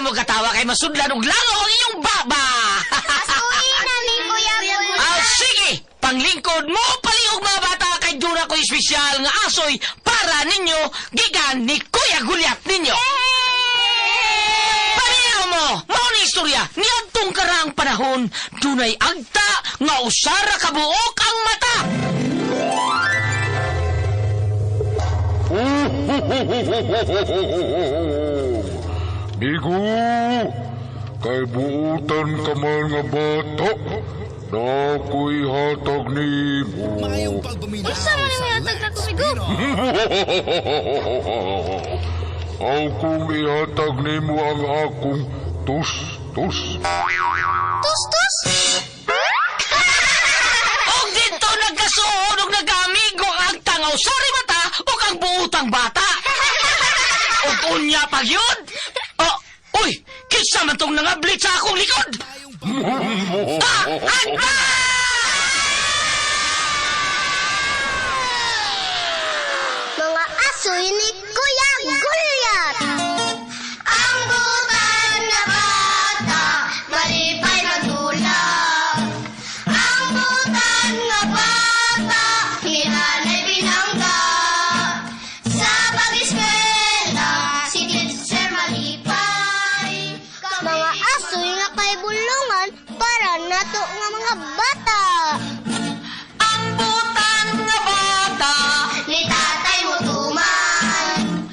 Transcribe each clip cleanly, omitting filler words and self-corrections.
ka mo katawa kay masudlan og langaw ang iyong baba. Asuhin namin, Kuya Gulyan. Sige, panglingkod mo paliog mga bata kay dura ko espesyal nga asoy para ninyo gigan ni Kuya Gulyat ninyo. Paniyaw mo, mao ni istorya, niadtong karang panahon, dunay agta nga usara kabuok ang mata. Digo, kay buutan ka man nga bata, na ako'y hatag ni mo. Mayong pagbuminaw Isa man yung yatag na kumigo. Akong ihatag ni mo ang akong tus-tus. Tus-tus? Og dito nagkasuod og nagamigo ang tangaw sari mata o ang buutang bata. Og unya pag yun. Uy, kinsa man tong nangablit sa akong likod. Mga asoy ni Kuya Gulyat. Ang butan na bata, malipay magdulag. Ang butan na bata, hinanay binangga. Sa pag-eskwela, si Teacher malipay. Mga asoy nga kay bulungan para nato nga mga bata. Ang butan nga bata. Ni tatay mo tuman.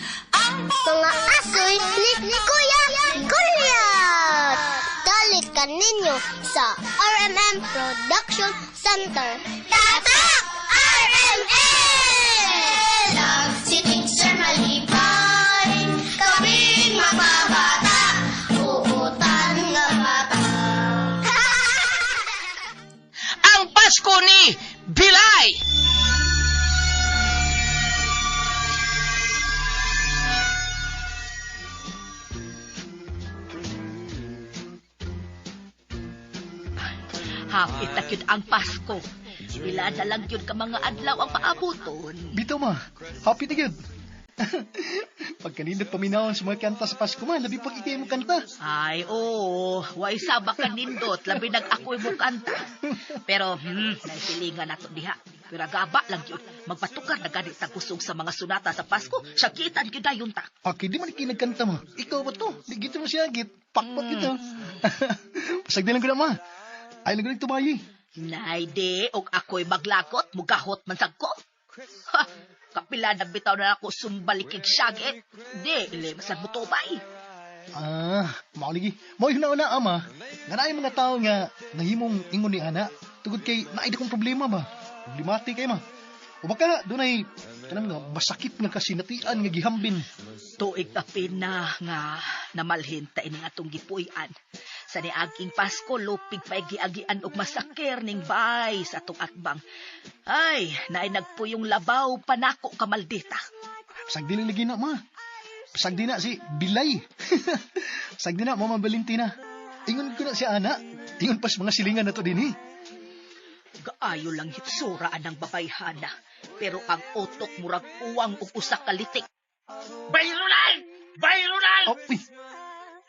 Mga asoy ni Kuya Gulyat. Dalikan ninyo sa RMM Production Center. Tatak! RMM! Lang si Teacher malipay. Kaming mga bata. Uutan nga bata. Ang Pasko ni Bilay. Hapit na yun ang Pasko. Bila na lang yun ka mga adlaw ang maabuton. Bitaw ma, happy na yun. Pag kanindot paminahon sa mga kanta sa Pasko man, labi pag ikay mo kanta. Ay, oo. Way sabak ka nindot. Labi nag-ako'y mo kanta. Pero, naisilingan nato diha. Pero gaba lang yun. Magpatukar na ganit ang kusog sa mga sunata sa Pasko. Syakitan yun na yun ta. Okay, di man ikinagkanta mo. Ikaw ba to? Di gito mo siya, git. Pakpak ito. Pasagdilan ko na ma. Ay, nagaling tumayi. Nay, og ako'y maglakot. Mugahot man sa ko. Ha! Kapila na bitaw na ako sumbalikig syagit. Di, ilemasan mo to bay. Mauligi. Mo yun na ama. Nga na mga tao nga nahimong ingon ni ana. Tugod kay naida kong problema ba? Problematic kay ma. O baka doon ay kanang nga masakit nga kasinatian nga gihambin. Tuig na pina nga namalhin ta ining atong gipuy-an. Sa niaging Pasko, lupig pa giagian og masakir ning bay sa atong atbang. Ay, naay nagpuyong labaw panako kamaldita. Pasagdi lagi na ma. Pasagdi na si Bilay. Pasagdi na Mama Valentina. Ingon ko na si ana. Ingon pas mga silingan na to din eh. Gaayo lang hitsuraan ng babayhana. Pero ang utok murag uwang ug usa ka litik. Bayrunal! Bayrunal! Oh, uy.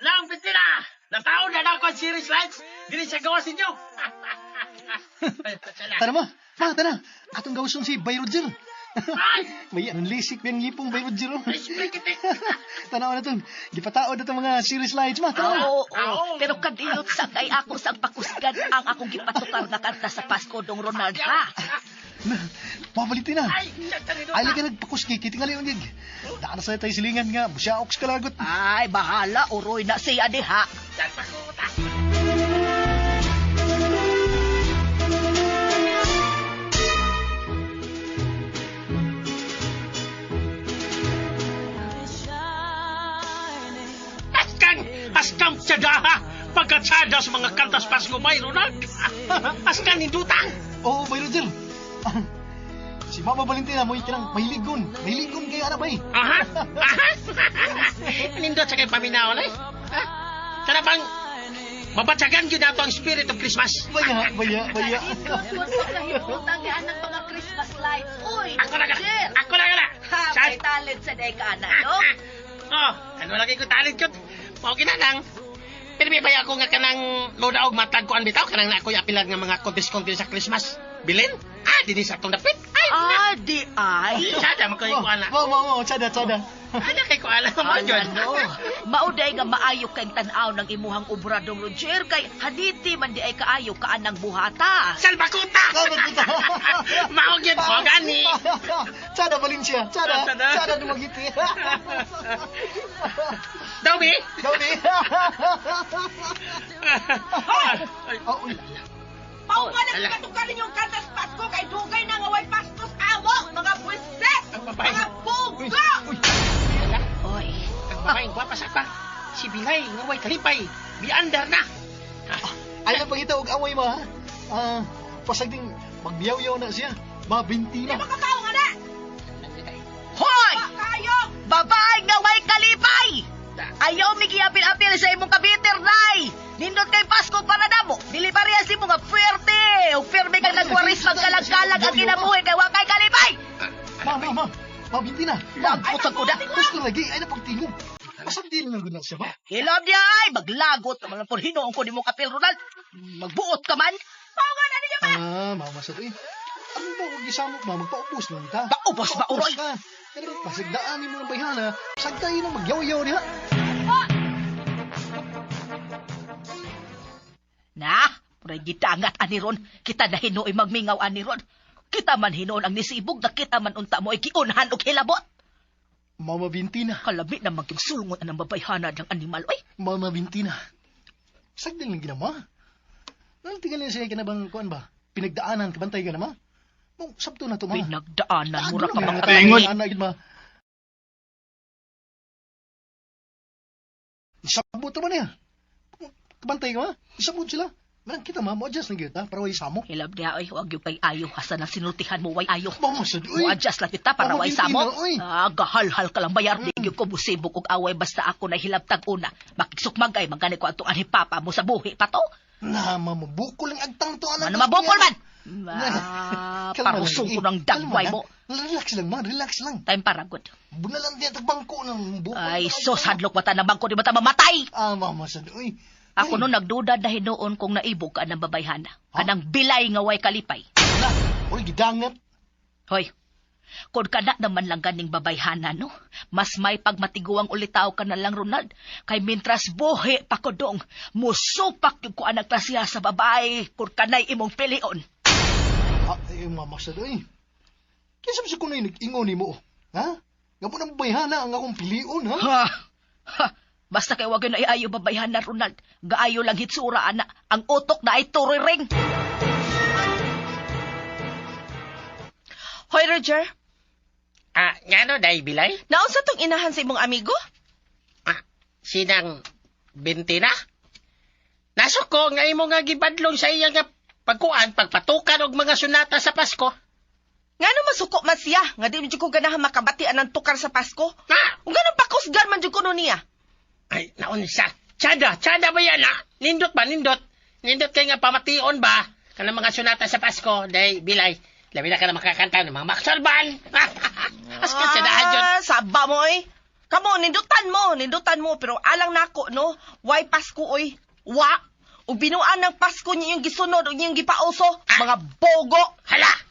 Lang, Pintina! Nataon na ako ang series lights. Dili siya gawa sinyo. Tara ma. Ma, tara. Atong gawson si Bayrogel. Ay! May anong lisik yung ngipong Bayrogel. Respect Tanaw na itong. Gipataod na itong mga series lights ma. Tara. Oo. Pero kadilot sa kay ako sang pakusgan ang akong gipatukar na kanta sa Pasko dong Ronald ha. Mabalitin na. Ay! Ay, lagi nagpakuski. Kitingali yung gig. Daan na sa tayo silingan nga. Busyaok sa kalagot. Ay, bahala. Uroy na siya diha. Yan pakuta. Askang tsadaha! Pagkatsada sa mga kantas Pasko mayroon Askan hindutang! Oo, Bayrogel. Si Mama Valentina mo ikinang mahiligon. Mahiligon kay Arabay. Aha! Nindot sa kay paminaw eh. Tara bang mabatsagan yun na ang spirit of Christmas. Baya. Utang yan ng mga Christmas lights. Uy, Ako na gala! Ako na gala! Ha, may talent sa dekana, no? Oh, ano lagi ko talent ko? Mao ginanang. Pero may baya ko nga kanang loda og matag ko an bitaw kanang na ako'y apilan nga mga contest sa Christmas. Bilin? Dili sa atong dapit. Di ay. Sada makoy ko ana. Mo, tsada. Ana kay ko ala mo jud. Mauday nga maayo kay tanaw ng imuhang obradong Roger kay haditi man di ay kaayo kaanang buhata. Salbakuta. Mao gyud ko gani. Tsada Valencia, tsada dumagiti. Dawi. Oh, uy. Paumalan ala. ka tukalin yung kantas Pasko kay dugay na nga way pastos amo, mga buwisit! Ang babae. Mga buga! Oy. Ang babaeng gwapa sa pa. Si Bilay nga way kalipay. Biandar na. Ay na pangita og away mo ha. Pasagding magbiyaw-yaw na siya. Mabinti Di na. ba ka tao nga na? Hoy! Kayo! Babae nga way kalipay! Ayaw mi giapil-apil sa imong kabiter, nay! Nindot kay Pasko para namo. Dili parehas imo nga fuerte. O firme kang nagwaris magkalag-kalag ang kinabuhi kay wakay kalipay! Ma. Mabinti na. Lagot sa kuda. Gusto lagi. Ay na pagtingog. Pasagdi na guna siya ba? Hilom niya ay! Maglagot naman ang hinoong ko ni mong kapil, Ronald. Magbuot ka man. Pauman na ninyo ba? Mama sa tuig. Ano ba huwag isamok ma? Magpaubos lang ka. Paubos ba, Uroy? ka. Pero pasagdaan mo ng bayhana. Sagday na magyaw-yaw niya. Na, puray gitangat aniron. Kita na hinoy magmingaw aniron. Kita man hinoon ang nisibog na kita man unta mo ikiunhan o hilabot. Mama Binti na. Kalami na magigsulngon ang babayhana ng animal. Oy, Mama Binti na. Sagday lang ginawa. Nang tingnan niya siya kinabang kuan ba? Pinagdaanan, kabantay ka naman. Mong sabto na to ma. pinagdaanan mo ra ka Ano mga naman anak ma. Isabot naman niya. Kabantay ka ma. Isabot sila. Manang kita ma, mo-adjust lang kita para way samo. Hilab niya, oy, huwag yung kay ayo. Hasa na sinultihan mo, way ayo. Mama sa uy. Mo-adjust lang kita para Mama, way hindi samo. na, oy. Gahal-hal ka lang bayar. Di yung kumusibog og away basta ako na hilabtag una. Makiksukmagay, magani ko atong anhipapa mo sa buhi pa to. Na, mama, bukol lang agtang to anak. Ano mabukol man? Kalma Parusong lang, ko ng dagway kalma mo. lang. Relax lang ma, relax lang. Time para good. Bunalan din tagbangko ng bukol. Ay, sos, hadlok mata naman ko, di ba ta mamatay? Mama sa uy. Ako no nagduda dahil noon kung naibog ka ng babayhana. Kanang bilay nga way kalipay. Na, uy, gidangat. Hoy, kung kana naman lang ganing babayhana, no? Mas may pagmatiguang ulitaw ka na lang, Ronald. Kay mintras buhi pa ko dong, musupak yung ko anak na siya sa babae kung kanay imong pilion. Mama sa uy. Kaya sabi sa kunay nag-ingon ni mo. Ha? Nga po ng bayhana ang akong pilion, ha? Ha! Basta kay wag na iayo babayhana, Ronald. Gaayo lang hitsura, ana. Ang utok na ay turiring. Hoy, Roger. Nga no, dahi Bilay? Naunsa tong inahan sa imong amigo? Sinang Bintina? Nasuko nga imo nga gibadlong sa iya nga pagkuan, pagpatukan og mga sunata sa Pasko. Nga no masuko man siya, nga di mo ko ganahan makabatian ng tukar sa Pasko. Na! Kung ganun pakusgan man dyan ko niya. Ay, naon siya. Tsada ba yan, ha? Nindot ba, nindot? Nindot kay nga pamation ba? Kanang mga sunata sa Pasko, dahi Bilay. Labi na ka na makakanta ng mga maksalban. Askan sa daan yun. Saba mo eh. Kamo, nindutan mo, pero alang nako, no? Why Pasko, oy? Wa! O binuan ng Pasko niya yung gisunod o yung gipauso. Mga bogo! Hala!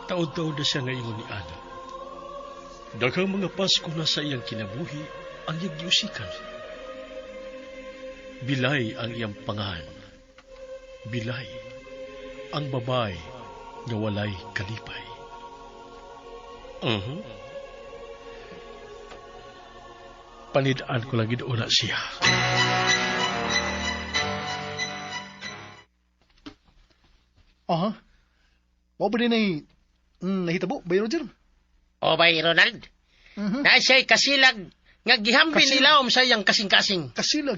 Taon-taon na siya ngayon ni Ana. Daghang mga Pasko na sa iyang kinabuhi ang iyang giusikan. Bilay ang iyang pangalan. Bilay ang babay nga walay kalipay. Panidaan ko lang ginoon siya. Aha. Mo ba din ay nahitabo, Bay Roger? O bay, Ronald? Na siya'y kasilag nga gihambin Kasilag. nilawom sa iyang kasing-kasing. Kasilag.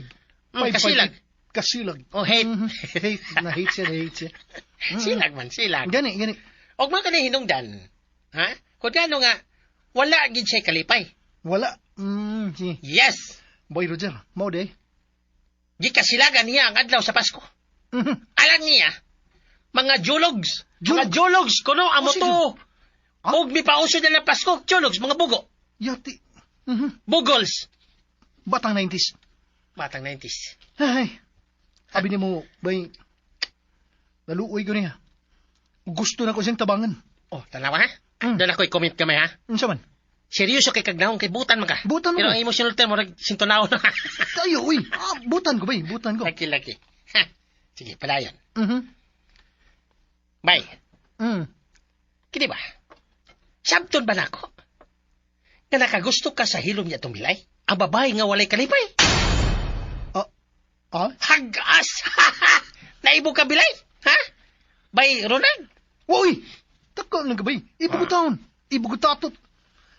Kasilag. Kasilag. O hate. Hate. Na-hate siya. Silag man, silag. Gani. Og man kanay hinungdan. Ha? Kung gano nga, wala gid siya'y kalipay. Wala. Si Yes! Boy Roger, mo day. Gikasilagan niya ang adlaw sa Pasko. Alam niya, Mga julogs. Julog? Mga julogs. Kuno, amo si to. Ah? Og mi pauso na ng Pasko. Julogs, mga bugo. Yati. Bugols. Batang 90s. Batang 90s. Ay. Sabi ni mo, bay, naluoy ko niya. Gusto na ko siyang tabangan. Oh, tanawa ha? Mm. Doon ako'y comment kamay ha? Unsa man? Seryoso kay kagnaong kay butan man ka. Butan mo. Pero ang emotional term mo, sintunaw na. Tayo, uy. Butan ko, bay. Butan ko. Laki-laki. Ha. Sige, palayon. Mhm. Bay, Mm. kini ba? Sabton ba na ako? Na nakagusto ka sa hilom niya tumbilay? Ang babae nga walay kalipay? Ah? Hagas! Naibo ka bilay? Ha? Bay, Ronald? Uy! Taka lang ka, bay. Ibog taon. Ibog tatot.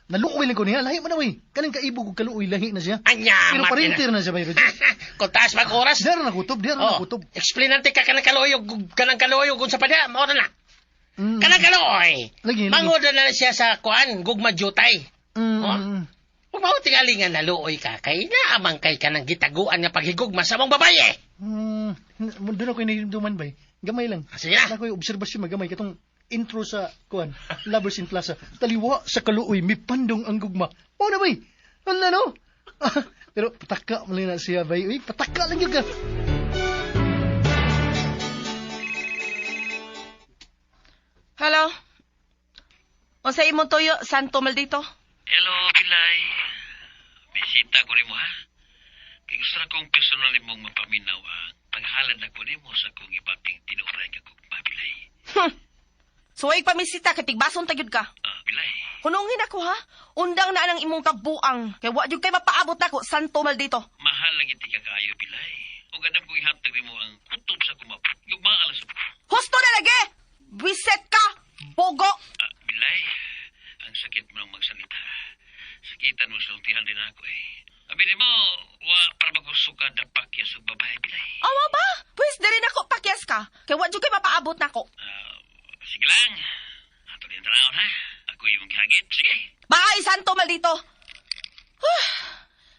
Naluoy lang ko niya. Lahi mo na, bay. Kanang kaibog ko kaluoy, lahi na siya. Anya, Pero parintir na siya, bay. Kung taas mag-oras, Diyan na kutob, diyan na kutob. Explanante ka kanang kaloyog kung sa padya, mao na. Mm. Kanang kaloy. Lagi. Mangod na siya sa kuan, gugma jutay. Mm. Oh? Kung mao tingali nga naluoy ka, kay naamang kay ka ng gitaguan nga paghigugma sa mong babae. Doon ako inahimduman, bay. Gamay lang. Sige na. Ako yung obserbasyon magamay. Katong intro sa, kuan, Lovers in Plaza. Taliwa sa kaluoy, may pandong ang gugma. Oo na, bay. Ano, no? Pero pataka mo lang na siya, bay. Uy, pataka lang yun ka. Hello? Unsa imong tuyo, Santo Maldito? Hello, Pilay. Bisita ko rin mo, ha? Kaya gusto na kong personal mong mapaminaw ang paghalad na ko rin mo sa kong ibating tinuray ka kong Pilay. Suway pamisita, kay tigbason tagyod ka. Pilay. Hunongin ako, ha? Undang na ang imong kabuang. Kay wa jud kay mapaabot nako, Santo Maldito. Mahal lang iti ka kaayo, Pilay. O ganap kong ihatag rin mo ang kutob sa kumapot. Yung mga alas mo. Husto na lagi! Biset ka! Bogo! Pilay, ang sakit mo nang magsalita. Sakitan mo sultihan din ako, eh. Sabi mo, para magusukad na pakyas ang babae, Pilay. Awa ba? Pwes, dali na ko pakyas ka. Kay wa jud kay mapaabot nako. Sige lang. Ato din taraon, ha? Ako yung gihagit. Sige. Bye, Santo Maldito!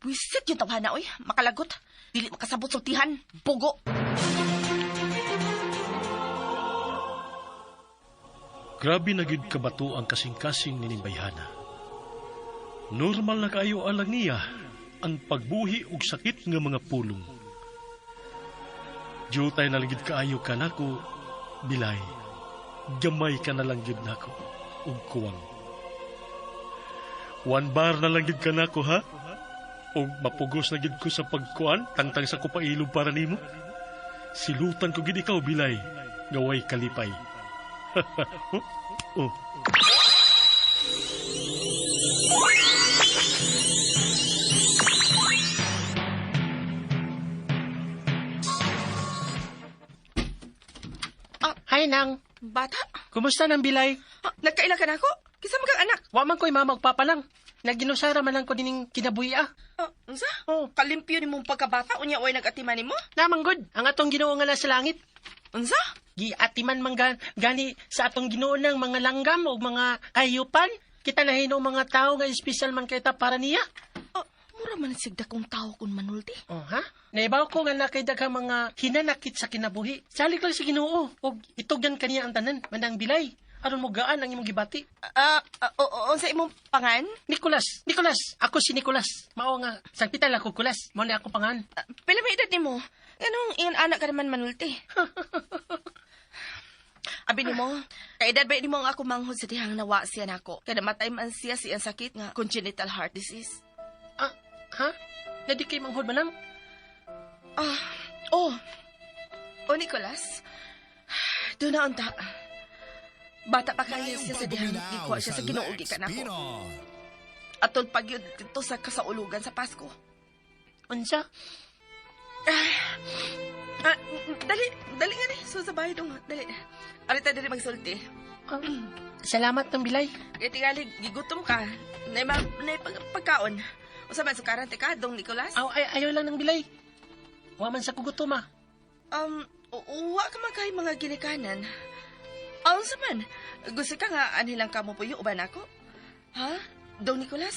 Biset yung tawhana, oy. Makalagot. Dili makasabot sultihan. Bogo! Grabe na gid kabato ang kasing-kasing ni Nimbayhana. Normal na kayo alang niya ang pagbuhi og sakit nga mga pulong. Jutay na lang gid kaayo ka nako, Bilay. Gamay ka na lang gid nako og kuwang. One bar na lang gid ka nako, ha? Og mapugos na gid ko sa pagkuan tangtang sa kupailog para nimo. Silutan ko gid ikaw, Bilay, nga way kalipay. Oh. Hay nang, Bata? kumusta nang bilay? Nagkaila ka na ako? Kisa kang anak? Wa man ko'y mamagpapalang. Naginusara man lang ko dining kinabuhi ah. Unsa? Kalimpyo ni mong pagkabata, unya way nag-atiman ni mo? Namang good, ang atong Ginoo nga nasa langit. Unsa? Giatiman man gani sa atong Ginoo ng mga langgam o mga ayupan. Kita na hino mga tao nga espesyal man kita para niya. Mura man sigda kong tao kun manulti. Oh, ha? Naibaw ko nga nakaidaghang mga hinanakit sa kinabuhi. Salik lang sa Ginoo. O itugyan kaniya ang tanan, manang bilay. Aron mo gaan ang imong gibati. Unsa imong pangan? Nicolas. Ako si Nicolas. Mao nga, sagpital ako Kulas. Mao na ako pangan. Pila may edad nimo? Anong iyon anak ka naman manulti? Abi nimo, kaedad ba nimo ang ako manghod sa dihang nawa siya nako. Kaya namatay man siya siyang sakit nga congenital heart disease. Ha? Nadi kay manghod man lang? Nicolas. Doon na unta. Bata pa kaya siya sa dihang gikuha siya sa ginuugi ka nako. Atol pagyud dito sa kasaulugan sa Pasko. Unsa? Dali nga ni. So sa bahay dong. Dali. Arita dali magsulti. Salamat ng bilay. Kaya tingali, gigutom ka. Na pagkaon. O sa man, sukaran ka, dong Nicolas? Ayaw lang ng bilay. Wa man sa kugutom ah. Uwa ka magkay mga ginikanan. Ang sa man, gusto ka nga anilang kamo po yung uban ako? Ha? Dong Nicolas?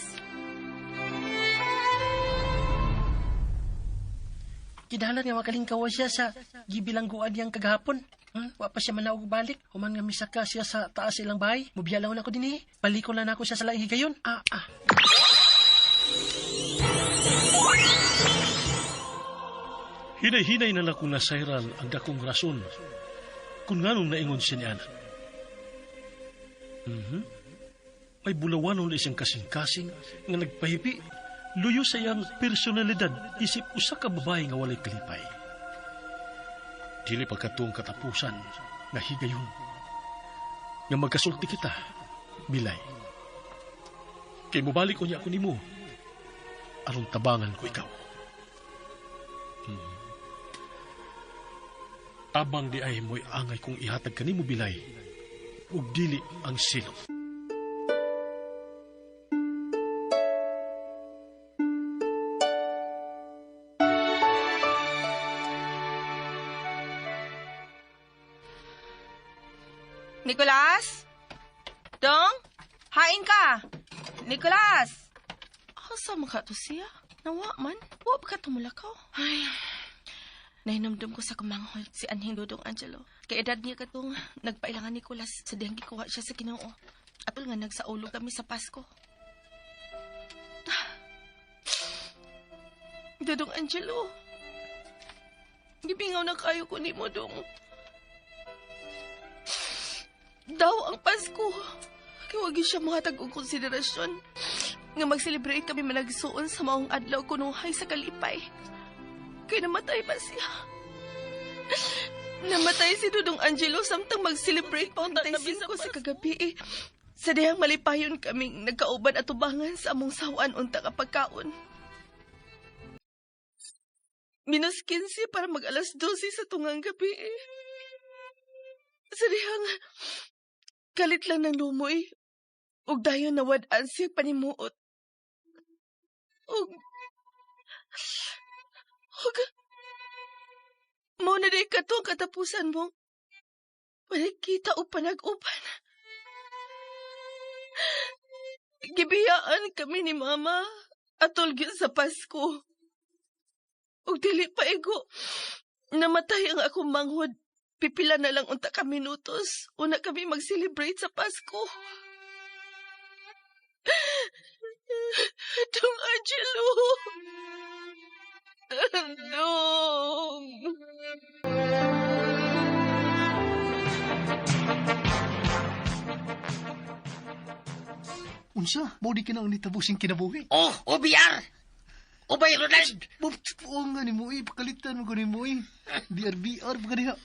Kidahalan nga makalingkawa siya sa gibilangguan niyang kagahapon. Wa pa siya manaog balik. Human nga misaka siya sa taas ilang bahay. Mubiyalaw na ako din eh. Balikon lang ako siya sa laing higayon. Hinay-hinay na lang kung nasayran ang dakong rason kung nganong naingon siya ni Ana. Ay bulawanon na isang kasing-kasing nga nagpahipi, luyo sa iyang personalidad isip usa ka babae nga walay kalipay. Dili pagkatong katapusan nga higayon nga magkasulti kita, Bilay. Kay mubalik ko niya ako nimo aron tabangan ko ikaw. Tabang di ay mo'y angay kong ihatag kanimo, Bilay, ug dili ang silong. Nicolas? Dong? Hain ka? Nicolas? Asa man ka to siya? Nawa man? Wa ba ka tumulakaw? Ay, nahinumdum ko sa kamanghol si Anhing Dodong Angelo. Kay edad niya katong nagpailangan ni Nicolas sa diyang gikuha siya sa Ginoo. Atol nga nagsaulog kami sa Pasko. Dodong Angelo, gibingaw na kayo ko ni mo, Dong. Daw ang Pasko. Kaya wag siya mahatag og konsiderasyon. Nga mag-celebrate kami managsuon sa maong adlaw kunuhay sa kalipay. Kaya namatay pa siya. Namatay si Dodong Angelo samtang mag-celebrate pa ang 35 sa kagabi eh. Sa dihang malipayon kaming nagkauban at tubangan sa among sawan unta kapagkaon. Minus 15 para mag-alas 12 sa tungang gabi eh. Sa dihang kalit lang ng lumoy ug dayon nawad-an siya panimuot. Ug mo na day katong katapusan mo. Panikita o panag-uban. Gibiyaan kami ni Mama atol gyud sa Pasko. Ug dili pa igo namatay ang akong manghod. Pipila na lang unta ka minutos. Una kami mag-celebrate sa Pasko. Dong Angelo. Dong. Unsa? Mo di ka na ang nitabusing kinabuhi. OBR! Obay, Ronald! Oo nga ni mo pakalitan mo ko ni mo BR pa ka diha.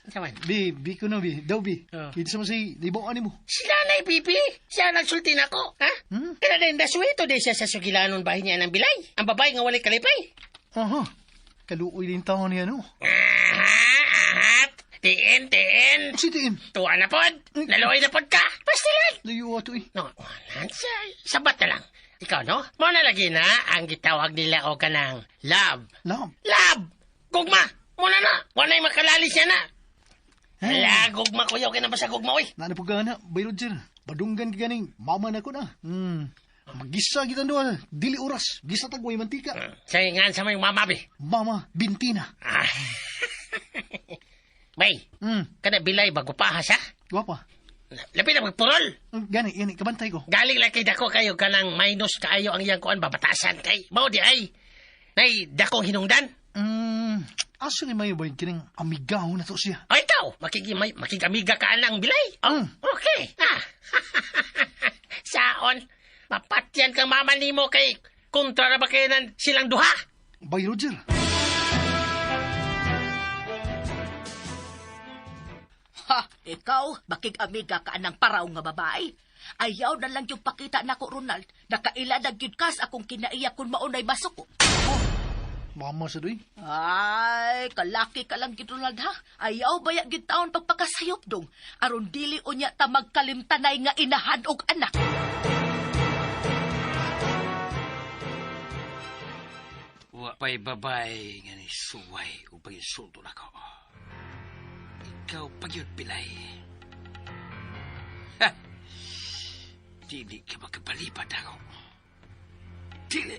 Saman? Bi ko na bi. Daw bi. Kita sama si libawaan mo. Si Nanay Pipi, siya nagsulti na ko, ha? Kaya din daswito din siya sa sugilanon bahay niya ng Bilay. Ang babae nga walay kalipay. Aha. Kaluoy din taon niya, no? Tiin. Si Tiin. Tuwa na pod. Naluoy na pod ka. Pastilan. Layo ato eh. No, sabat na lang. Ikaw, no? Mo na lagi na ang gitawag nila o ka ng love. Love! Gugma! Muna na! Wanay makalali siya na! Hala, gugma ko yaw ka na ba sa gugma, oy? Nana po gana, Bay Roger. Badunggan ka ganing, mama na ko na. Magisa kita doon, dili oras. Gisa tagway mantika. Sayangan sa may mama, be. Mama, Bintina. Bay, kada Bilay bago pa ha siya? Gwapa. Lapit na magpurol. Gani, kabantay ko. Galing lang kay dako kayo ka ng minus kaayo ang iyang kuan babatasan kay. Mao di ay. Nay, dako hinungdan. Asa ni mayo ba yung kining amigaw na to siya? O ikaw, makikamiga ka ng Bilay. Okay. Saon, mapatyan kang mama nimo kay kontra na ba kayo ng silang duha? Bay Roger. Ha, ikaw, makig-amiga ka ng paraw nga babae. Ayaw na lang yung pakita na ko, Ronald. Nakailadag yun kas akong kinaiyak kung maunay masuko. Mama sa doy. Ay, kalaki ka lang gid, Ronald, ha? Ayaw baya gid taon pagpakasayop dong. Aron dili unya ta magkalimtanay nga inahan og anak. Wa pa'y babay nga ni suway o pag-insulto na ko. Ikaw pagyod, Bilay. Ha! Dili ka makapalipad ako. Dili!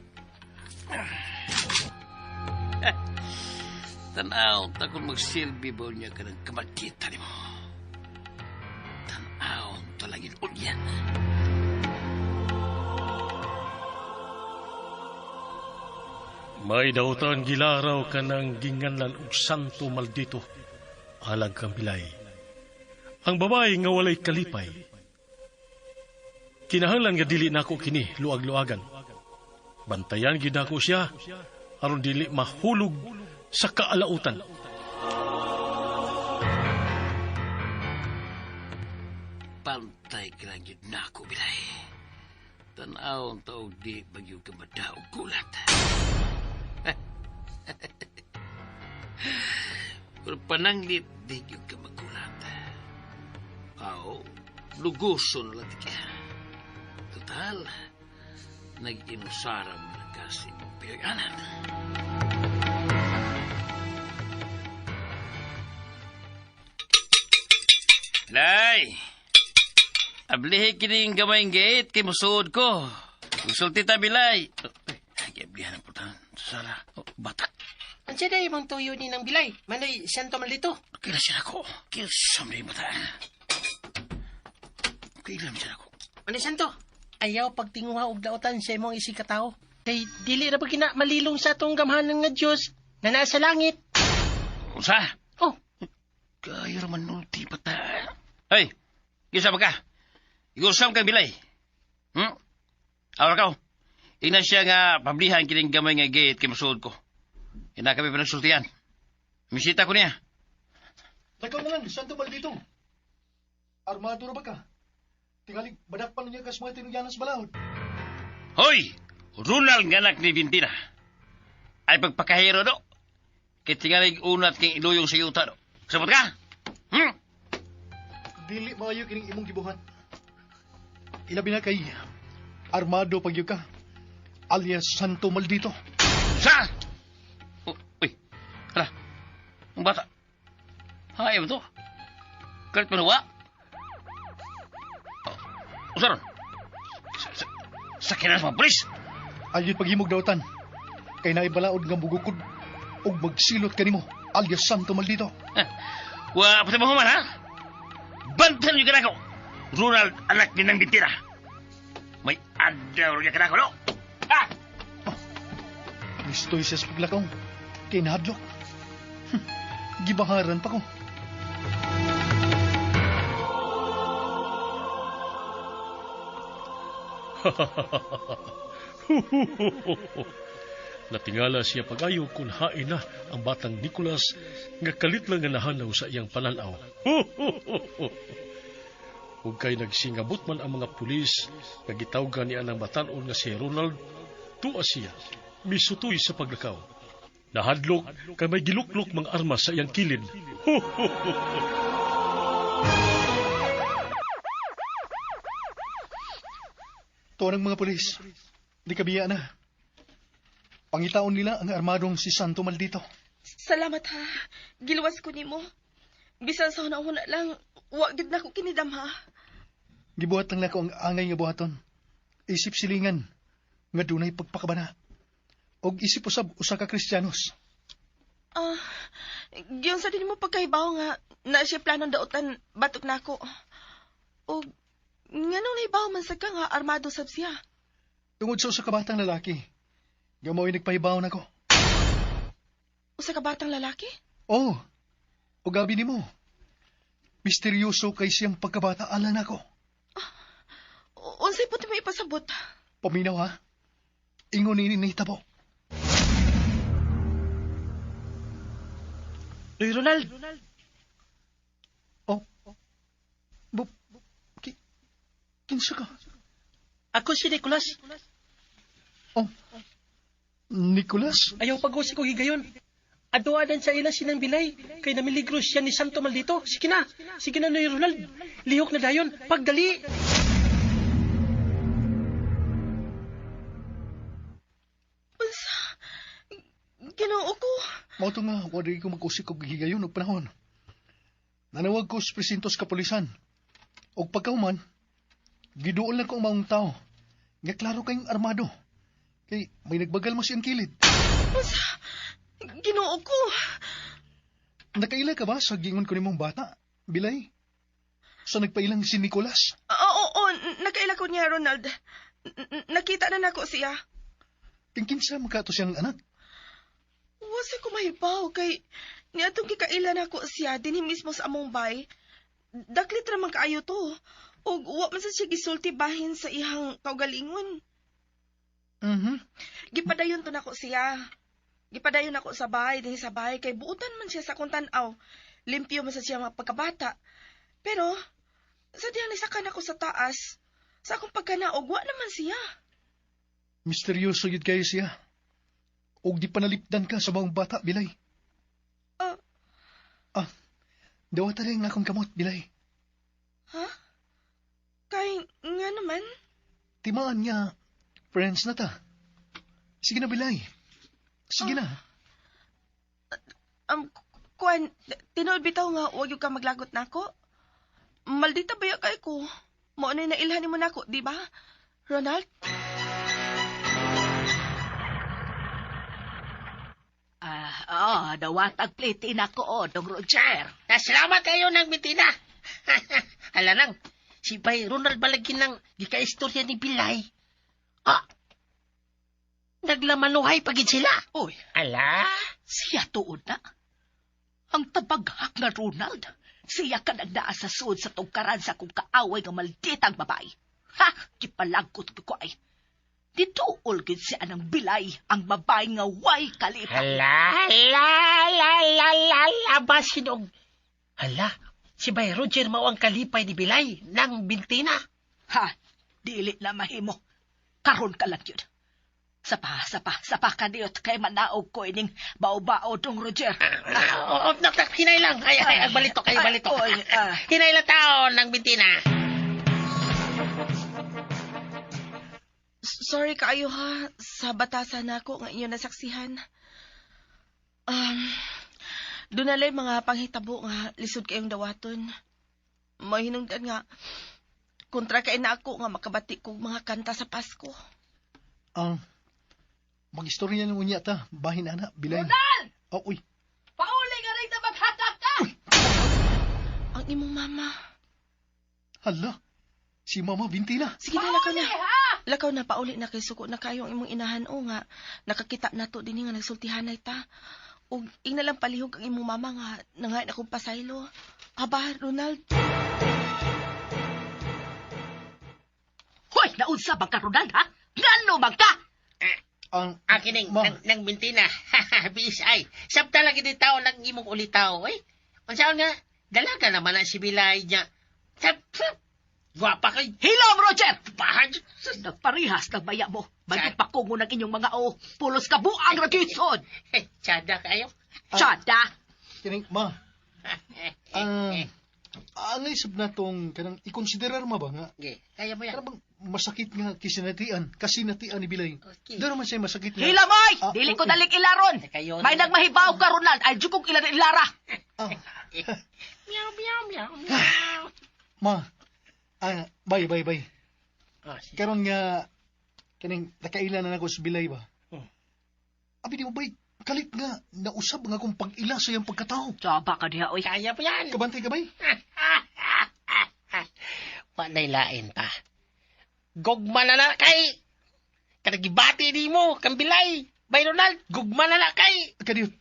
Tanaw, takon magsilbi ba niya ka ng kamakita ni mo. Tanaw, talagin ulyan. May dautan gilaraw ka ng ginganlan og santo maldito. Alag kang bilay. Ang babae nga walay kalipay. Kinahanglan nga dili nako kini luag-luagan. Bantayan gid nako siya aron dili mahulog sa kaalautan. Pantay ka lang yun na ako, bilay. Tanaw ang taog di bagyo ka madaog gulat. Pero pananglit di yun ka magulat. Kao, luguso na lang ka. Total, nag-inusaram na kasi mong pinag-anan. Lay! Ablihi kini yung gamayng gate kay musuod ko. Usulti ta bilay. Ay, ablihan ang putang. Sala. Bata. Ang siya na ibang tuyo ni ng bilay. Manoy, santo maldito. Kailan siya ako? Kilsam na yung bata. Kailan siya ako? Manoy, santo. Ayaw pagtinguha og dautan sa imong isi katao. Kay dili ra ba gina malilong sa atong gamhanan nga Dios na nasa langit. Usa? Oh, Kaya raman nulti bata. Ay, kisa ba ka? Igusam kang bilay. Awar ka. Ina siya nga pablihan kining gamay nga gate kay masuod ko. Ina kami pinagsultian. Misita ko niya. Takaw na lang, santo maldito. Armado ra ba ka? Tingalig, badak pa niya kas mga tinuyanan sa balahod. Hoy! Ronald nga anak ni Vintina. Ay pagpakahiro do. Kaya tingalig unat kay iluyong sa yuta do. Sabot ka? Dili maayo kining imong gibuhat. Ilabi na kay armado pagyo ka, alias santo maldito. Sa? Uy, hala. Ang bata. Hay mo to. Kalit manuwa. Usaron. Sa kinas mga polis. Ayon paghimog dautan, kay naibalaod nga bugukod og magsilot kanimo, alias santo maldito. Wa pati mo human, ha? Bantan yung kanako. Ronald, anak din ng bitira. May adaw rin yung kanako, no? Ha? Gusto siya sa paglakaw, kay nahadlok. Gibaharan pa ko. Natingala siya pag-ayo kung hain na ang batang Nicolas nga kalit lang nga nahanaw sa iyang pananaw. Ug kay nagsingabot man ang mga pulis nga gitawgan niya ng batanon nga si Ronald, tuwa siya, misutoy sa paglakaw. Nahadlok kay may giluklok mga armas sa iyang kilid. Tuwa ng mga pulis, di kabiya na. Pangitaon nila ang armadong si Santo Maldito. Salamat ha. Giluwas ko nimo. Bisan sa hunahuna lang, wagid na ko kinidam ha. Gibuhat lang nako ang angay nga buhaton. Isip silingan, nga dunay pagpakabana. Og isip usab usa ka Kristiyanos. Giyon sa din mo pagkahibaw nga, na siya planong dautan batok nako. Og, nga nung nahibaw man sa ka nga armado sab siya. Tungod sa usa ka batang lalaki, gamoy nagpahibaw nako. Usa ka batang lalaki? Oh, o gabi nimo. Misteryoso kay siyang pagkabata ala nako. Unsay puti mo ipasabot? Paminaw ha. Ingon ini nahitabo. Uy, Ronald. Oh. Kinsa ka? Ako si Nicolas. Oh. Nicolas? Ayaw pag-usi ko higayon. Aduadan sa ila sinang bilay. Kay namiligro siya ni Santo Maldito. Sige na Noy Ronald. Lihok na dayon. Pagdali. Ginoo ko. Mao to nga, wala ko mag-usik og higayon og panahon. Nanawag ko sa presintos kapulisan. Og pagkahuman, giduol lang ko ang maong tao. Nga klaro kayong armado. Kay may nagbagal mo siyang kilid. Ginoo ko. Nakaila ka ba sa gingon ko nimong bata, Bilay? Sa nagpailang si Nicolas? Oo, nakaila ko niya, Ronald. Nakita na nako siya. Tingkinsa makato siyang anak? Wasa ko mahibaw kay niadtong gikaila nako siya dinhi mismo sa among bay. Daklit ra man kaayo to. Ug wa man sa siya gisulti bahin sa ihang kaugalingon. Gipadayon to nako siya. Gipadayon ako sa bahay dinhi sa bahay kay buutan man siya sa akong tan-aw. Limpyo man sa siya mga pagkabata. Pero sa diyang nisakan ako sa taas, sa akong pagkanaog wa naman siya. Misteryoso yun kayo siya. O di panalipdan ka sa mga bata, Bilay. Dawata rin nga akong kamot, Bilay. Ha? Kay nga naman? Timaan niya, friends na ta. Sige na, Bilay. Sige na. Kuan, tinuod bitaw nga huwag yung ka maglagot na ako. Maldita baya kay ko. Mo na nailhan mo na ako, di ba? Ronald? Dawatag pliti na ko, Dong Roger. Salamat kayo ng bitina. Hala nang, si Bay Ronald balagin ng gika-istorya ni Bilay. Naglamanuhay pagid sila. Uy, Ala? siya tuod na. Ang tabaghak nga Ronald, siya ka nagdaa sa suod sa tungkaran sa kung kaaway ng malditang babae. Ha! Kipalagot ko ay. Dito ulgid siya ng Bilay, ang babae nga way kalipa. Hala, basinong. Hala, si Bay Roger mao ang kalipay ni Bilay ng bintina. Ha! Dili na mahimo. Karon ka lang yun. Sapa ka diyot kay manaog ko ining bao-bao, Dong Roger. Hinay lang. Ay, balitok. Hinay lang taon ng bintina. Sorry kaayo ha, sa batasan ako nga inyo nasaksihan. Dunalay mga panghitabo nga lisod kayong dawaton. Mahinungdan nga, kontra kay na ako nga makabati kong mga kanta sa Pasko. Mag-istorya ng unya ta, bahin ana, Bilay. Ronald! Uy. Pauli nga rin na maghatag ka! Ang imong mama. Hala, si Mama Bintina. Sige na, lakaw na. Lakaw na, pauli na kay suko na kayo ang imong inahan o nga. Nakakita na to din nga nagsultihanay ta. O ing nalang palihog ang imong mama nga nangain akong pasaylo. Aba, Ronald. Hoy, naunsa bang ka, Ronald, ha? Ngano bang ka? Kining, nang bintina. Bisay. Sabta lagi di tao nang imong ulitaw. Unsaon nga, dalaga naman na si Bilay niya. Gwapa kay. Hilom, Roger! Bahag! Nagparihas ng baya mo. Bagay pa ko ng inyong mga pulos ka buang ragisod. Tsada kayo. Tsada! Kining, Ma. Ang isip na tong kanang ikonsiderar mo ba nga? Kaya mo yan. Karabang masakit nga kasinatian ni Bilay. Okay. Doon naman siya masakit nga. Hilamoy! Dili ko dalik ilaron! Kayo May nagmahibaw ka, Ronald. Ay, ko ilan ilara. Meow. Ma, bay. Sige. Karon nga, kaning nakailan na ako sa Bilay ba? Abi di mo bay, kalit nga, nausap nga akong pag-ila sa iyang pagkatao. Tsaba ka diha, oy. Kaya mo yan. Kabantay ka bay? Panay lain pa. Gugma na na kay. Kanagibati di mo, kang Bilay. Bay Ronald, gugma na na kay. Kaniyot,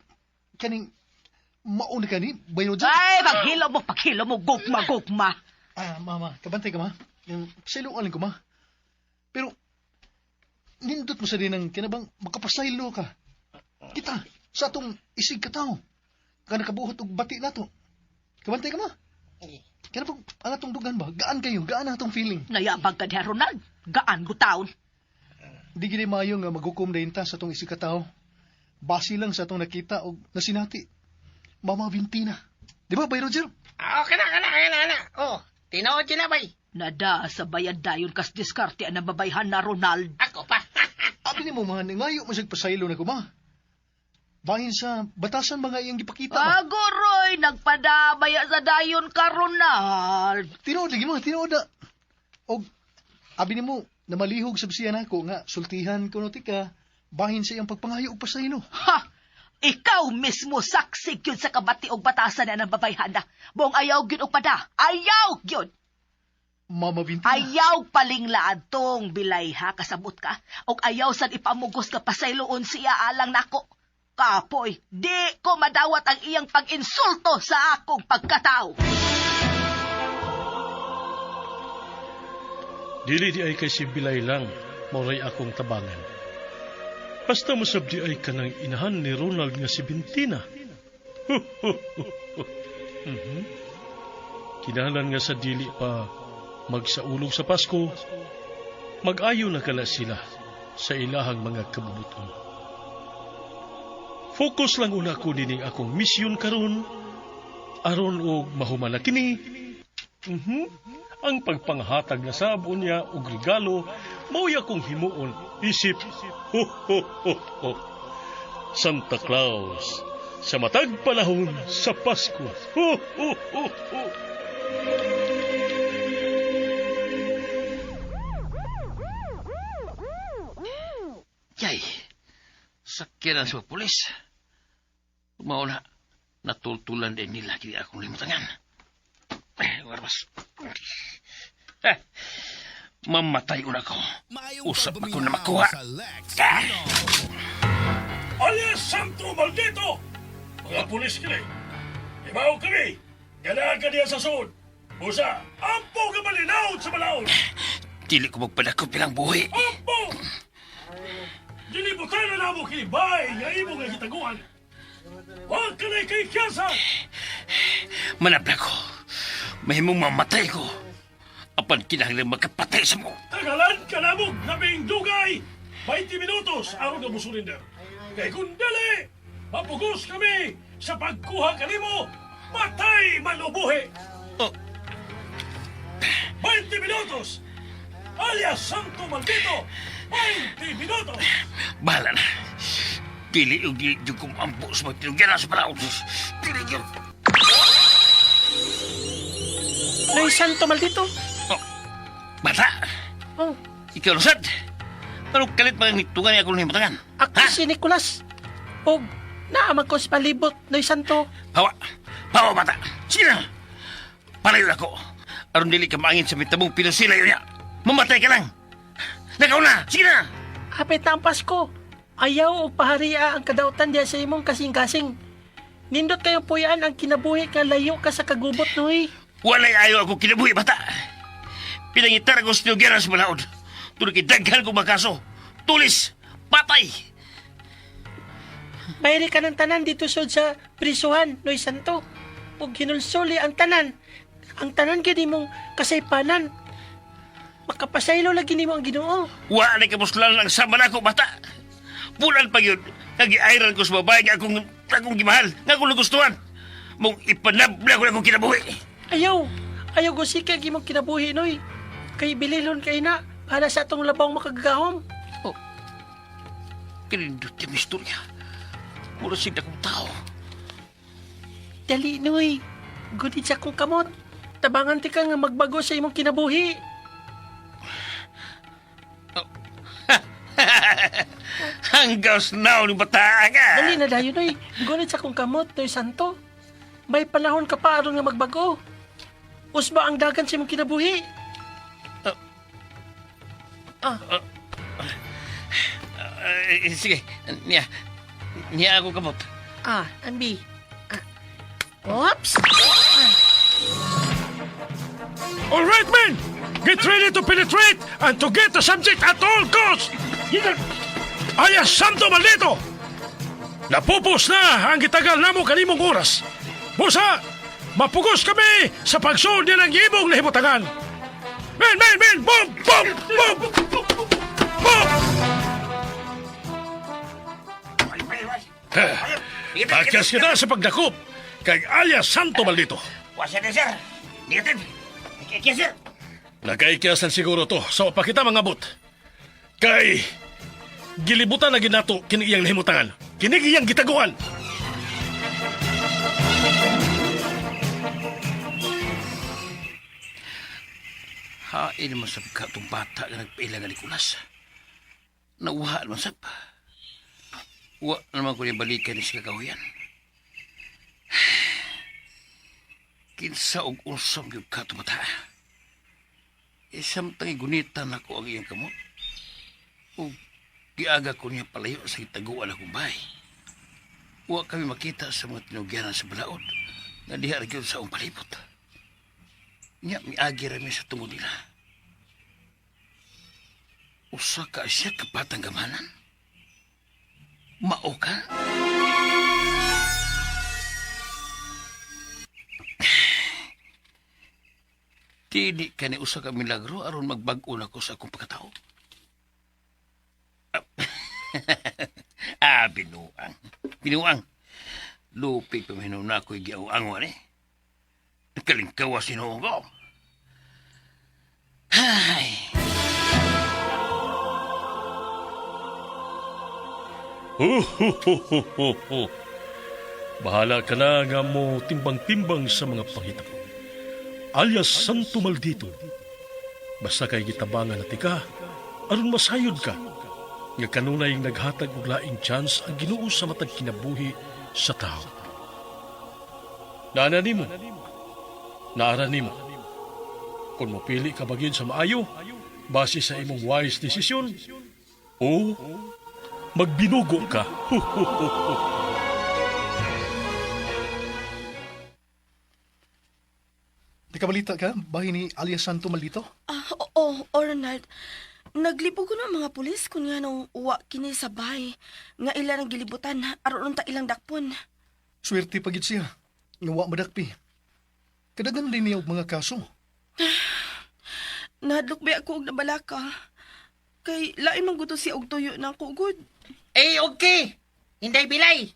kaning, mauna ka ni, bay Roger? Ay, paghilo mo, gugma. Mama, kabantay ka ma. Yung silungan ko ma. Pero, nindot mo sa din ng kinabang makapasaylo ka. Kita, sa atong isig katao. Ka nakabuhot og bati na to. Kabantay ka ma. Kinabang, ang atong dugan ba? Gaan kayo, gaan ang atong feeling. Nayabag ka diha, Ronald. Gaan gutaon. Di gini mayo nga maghukom dayon ta sa atong isig katao. Basi lang sa atong nakita og nasinati. Mama Bintina. Di ba, bay Roger? Kana. Tinood yun na, bay. Nada sa bayad dayon kas diskarte ang babayhan na, Ronald. Ako pa. Abi ni mo man, ngayo masig pasaylo na ko ma. Bahin sa batasan ba nga iyang gipakita ba? Agoroy, nagpadabaya sa dayon ka, Ronald. Tinood lagi mo, tinood na. Og, abi ni mo, namalihog sa siya na ko nga, sultihan ko no tika, bahin sa iyang pagpangayo og pasaylo. Ha! Ikaw mismo saksig yun sa kabati og batasan na ng babayhana. Buong ayaw gyud og pada. Ayaw gyud. Mama Bintina. Ayaw palinglaad tong bilay ha, kasabot ka. Og ayaw sad ipamugos ka pasayloon siya alang nako. Kapoy, di ko madawat ang iyang pag-insulto sa akong pagkatao. Dili di ay kay si Bilay lang, mauray akong tabangan. Basta masabdi ay kanang inahan ni Ronald nga si Bintina. Kinahanglan nga sa dili pa magsaulog sa Pasko, mag-ayo na kala sila sa ilahang mga kabubuton. Focus lang una ko dining akong misyon karon, aron og mahumana kini. Ang pagpanghatag na sabon niya og regalo, mauya kong himuon isip. Santa Claus, sa matag panahon sa Pasko. Yay, sakyan sa pulis. Mao na, natultulan din nila kaya akong limutangan. Warmas. Mamatay una ko. Usap ako na makuha. Alias Santo Maldito! Mga pulis kini. Ibaw kami. Ganaan ka diya sa sud. Busa, ampo ka malinaw sa balaod. Dili ko magpadakop bilang buhi. Ampo! Dilibutan na namo kinibay nga imo nga gitaguan. Huwag ka na'y kay Kiyasan! Manapla ko. Mahimong mamatay ko. Apan kinahanglan magkapatay sa mo. Tagalan ka na mong labing dugay! 20 minutos aron na mo surinder. Kay kung dali, mapugos kami sa pagkuha kanimo, matay man o buhi. Oh. 20 minutos! Alias Santo Maldito! 20 minutos! Bahala na. Dili yung kumampo sa mga tinugyan sa paraon. Dili yung... Noy Santo Maldito. Oh, bata! Oh, Ikaw nasad! Anong kalit mga nitungan niya kung nahimatangan? ako si Nicolas. O, naamag ko sa palibot, Noy Santo. Pawa! Pawa, bata! Sige na! Palayo ako. Aron dili ka maangin sa mitabong pinasilayo niya. Mamatay ka lang! Nagaw na! Sige na! Hapit na ang Pasko. Ayaw o paharia ang kadautan diya sa imong kasing-kasing. Nindot kayo puyaan ang kinabuhi ka layo ka sa kagubot, Noy. Walay ayaw ako kinabuhi, bata! Pinangitar ako sa tinugyan sa balaod. Tulad daghan ko makaso. Tulis! Patay! Bayri ka ng tanan dito sud sa prisuhan, Noy Santo. O ginulsuli ang tanan. Ang tanan gini mong kasaypanan. Makapasaylo lagi nimo ang Ginoo. Walay kamuslan lang sama na ako, bata! Bulan pa yun, nag-iairan ko sa babae nga akong gimahal, nga akong nagustuhan. Mong ipanabla ko na akong kinabuhi. Ayaw gusika imong kinabuhi, Noy. Kay bililon kay na, para sa atong labang makagagahom. Oh, kinindot yung istorya. Mura sila kong tao. Dali, Noy. Gunit sa akong kamot. Tabangan ti ka nga magbago sa imong kinabuhi. Hanggaws na ni bata ka. Dali na dayo, Noy. Gunit sa akong kamot, Noy Santo. May panahon ka pa aron nga magbago. Usba ang dagan sa imong kinabuhi. Sige, niya ako kamot. Anbi. Oops! All right, men! Get ready to penetrate and to get the subject at all costs! Alias Santo Maldito! Napupos na ang gitagal namo kanimong oras. Busa, mapugos kami sa pagsood niya ng ibong nahimutangan. Men! Boom! Boom! Boom! Boom! Pakyas kita sa pagdakop kay alias Santo Maldito. Wasa na, sir. Negative. Nakikiya, sir. Nakaikiyasan siguro to sa so, kita mga bot. Kay gilibutan na ginato kiniyang nahimutangan. Kinigiyang gitaguan. Hain naman sa katong bata na nagpaila nga Nicolas. Nauhaan man sab. Wa naman ko niya balikan ni si kakahuyan. Kinsa og unsam yung katumata. Samtang igunitan ako ang iyang kamot. O giaga ko niya palayo sa itaguan akong bahay. Wa kami makita sa mga tinugyanan sa balaod na diha rin sa akong palibot. Nya miagi rami sa tungod nila. Usa ka siya kapatang gamanan? Mao ka? Dili ka ni usa ka milagro aron magbag-o na ko sa akong pagkatao. Binuang. Binuang. Lupig paminom na ako'y giaw-angwan eh. Kalingkawa sinuong ko. Ay. Bahala ka na nga mo timbang-timbang sa mga pangita ko. Alias Santo Maldito. Basta kay gitabangan na tika, aron masayod ka. Nga kanunay naghatag og laing chance ang Ginoo sa matag kinabuhi sa tao. Naana nimo. Naara nimo. Kung mapili ka bagid sa maayo, base sa imong wise desisyon, o magbinugo ka. Di ka balita ka, bahay ni alias Santo Maldito? Oo, Ronald. Naglibog ko ng mga pulis kung nga nung uwa kini sa bahay. Nga ilan ang gilibutan, aron ta ilang dakpon. Swerte pagid siya. Ngawa madakpi. Kadagan din niya og mga kaso. Nahadlok ba ako og nabalaka? Kay lain man gusto siya og tuyo na ako, good. Okay. Hinday bilay.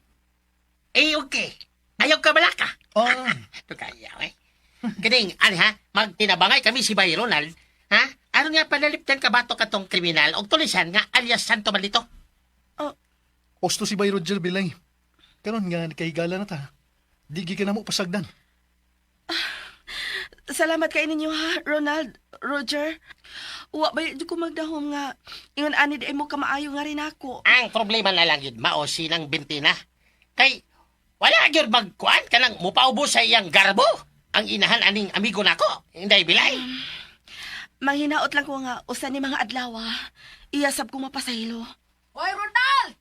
Okay. Ayaw ka balaka. Ito kaya, eh. Ganing, ha? Magtinabangay kami si Bay Ronald. Ha? Ano nga panaliptan ka ba ito katong kriminal o tulisan nga alias Santo Maldito? Osto si Bay Roger Bilay. Karon nga nakahigala na ta. Digi ka na mo pasagdan. Salamat kay ninyo ha, Ronald, Roger. Uwa ba yun ko magdahom nga ingon ani di mo kamaayo nga rin ako. Ang problema na lang yun, maosi ng bintina. Kay, wala yun magkuhan ka nang mupaubos sa iyang garbo. Ang inahan aning amigo nako, Hinday Bilay. Manghinaot lang ko nga usa ni mga adlaw. Iyasab ko mapasahilo. Hoy, Ronald!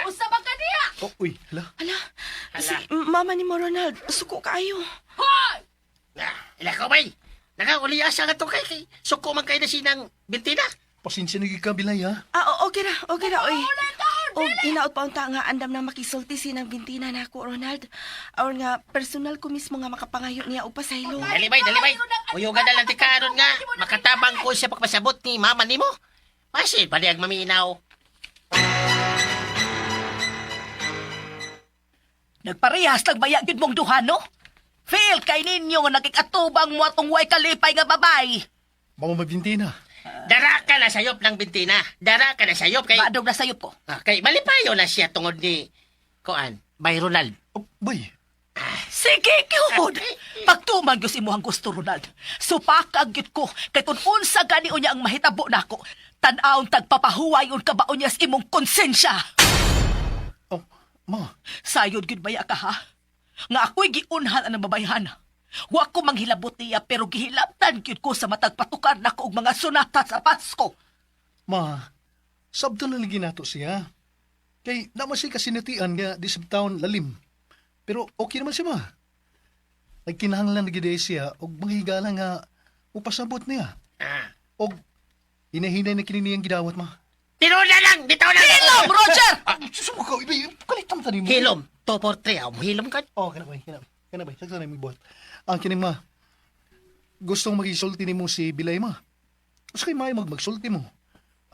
Usa ba ka niya? Uy, hala. Hala, si mama ni mo Ronald, suko kaayo. Hoy! Ila ko bay, nakauliasa nga to kay suko man kayo na sinang bintina. Pasensya na ka Bilay ha. Okay na, oy. O hinaot pa unta nga andam na makisulti sinang bintina na ako, Ronald. Aron nga personal ko mismo nga makapangayo niya o pasaylo. Dalibay. Uyugan na lang ti karon nga. Makatabang ko siya pagpasabot ni mama nimo. Masin, paliag maminaw. Nagparehas nagbaya gid mong duha, no? Feel kay ninyo nga nakikatubang mo atong way kalipay nga babay. Mama magbinti na. Dara ka na sayop ng bintina. Dara ka na sayop kay... Maadog na sayop ko. Kay malipayo na siya tungod ni... Kuan, Bay Ronald. Bay. Sige, kihod. Pagtuman yung imuhang gusto, Ronald. Supakag yun ko, kay kung unsa gani unya ang mahitabo nako, tan-aon tagpapahuway un ka ba unya sa imong konsensya. Ma. Sayod gid baya ka ha? Nga ako'y giunhan ang babayhan. Wa ko manghilabot niya pero gihilabtan gyud ko sa matag patukar nako og mga sunata sa Pasko. Ma, sabdo na lagi nato siya. Kay naman siya kasinatian nga di sa taon lalim. Pero okay naman siya ma. Nagkinahanglan lagi siya og manghigala nga upasabot niya. Og hinahinay na kininiyang gidawat ma. Bitaw na lang! Hilom, Roger! Sumukaw, ibay, kalitam tani mo. Hilom, 2 for 3, hilom ka? Kanabay. Saksa na yung buhat. Ang kining ma, gustong magisulti ni mo si Bilay ma. Gusto kayo magsulti mo.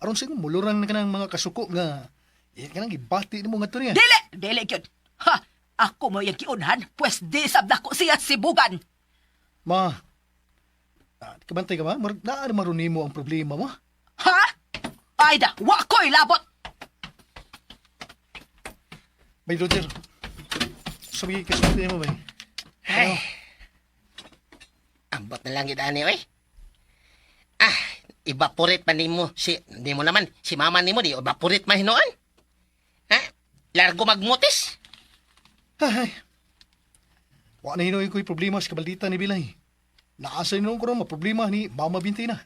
Aron sa mulurang na ka ng mga kasuko nga, yan ka nang ibati ni mo nga ito niya. Dili gyud. Ha, ako mo yung kiunhan, pues di sab na ko siya sibugan. Ma, kabantay ka ba? Naan maruni mo ang problema mo? Ha? Ayda, wa ko'y labot! Bay, Roger, sabi kasulti mo ba? Ay, ambot na lang yun, ani, oy. Evaporate man nimo si, di mo naman, si mama nimo, di evaporate man hinoan. Ha? Largo magmutis. Ay, wa na hinoy ko'y problema sa kabaldita ni Bilay. Naasa nung ko rin problema ni Mama Bintina.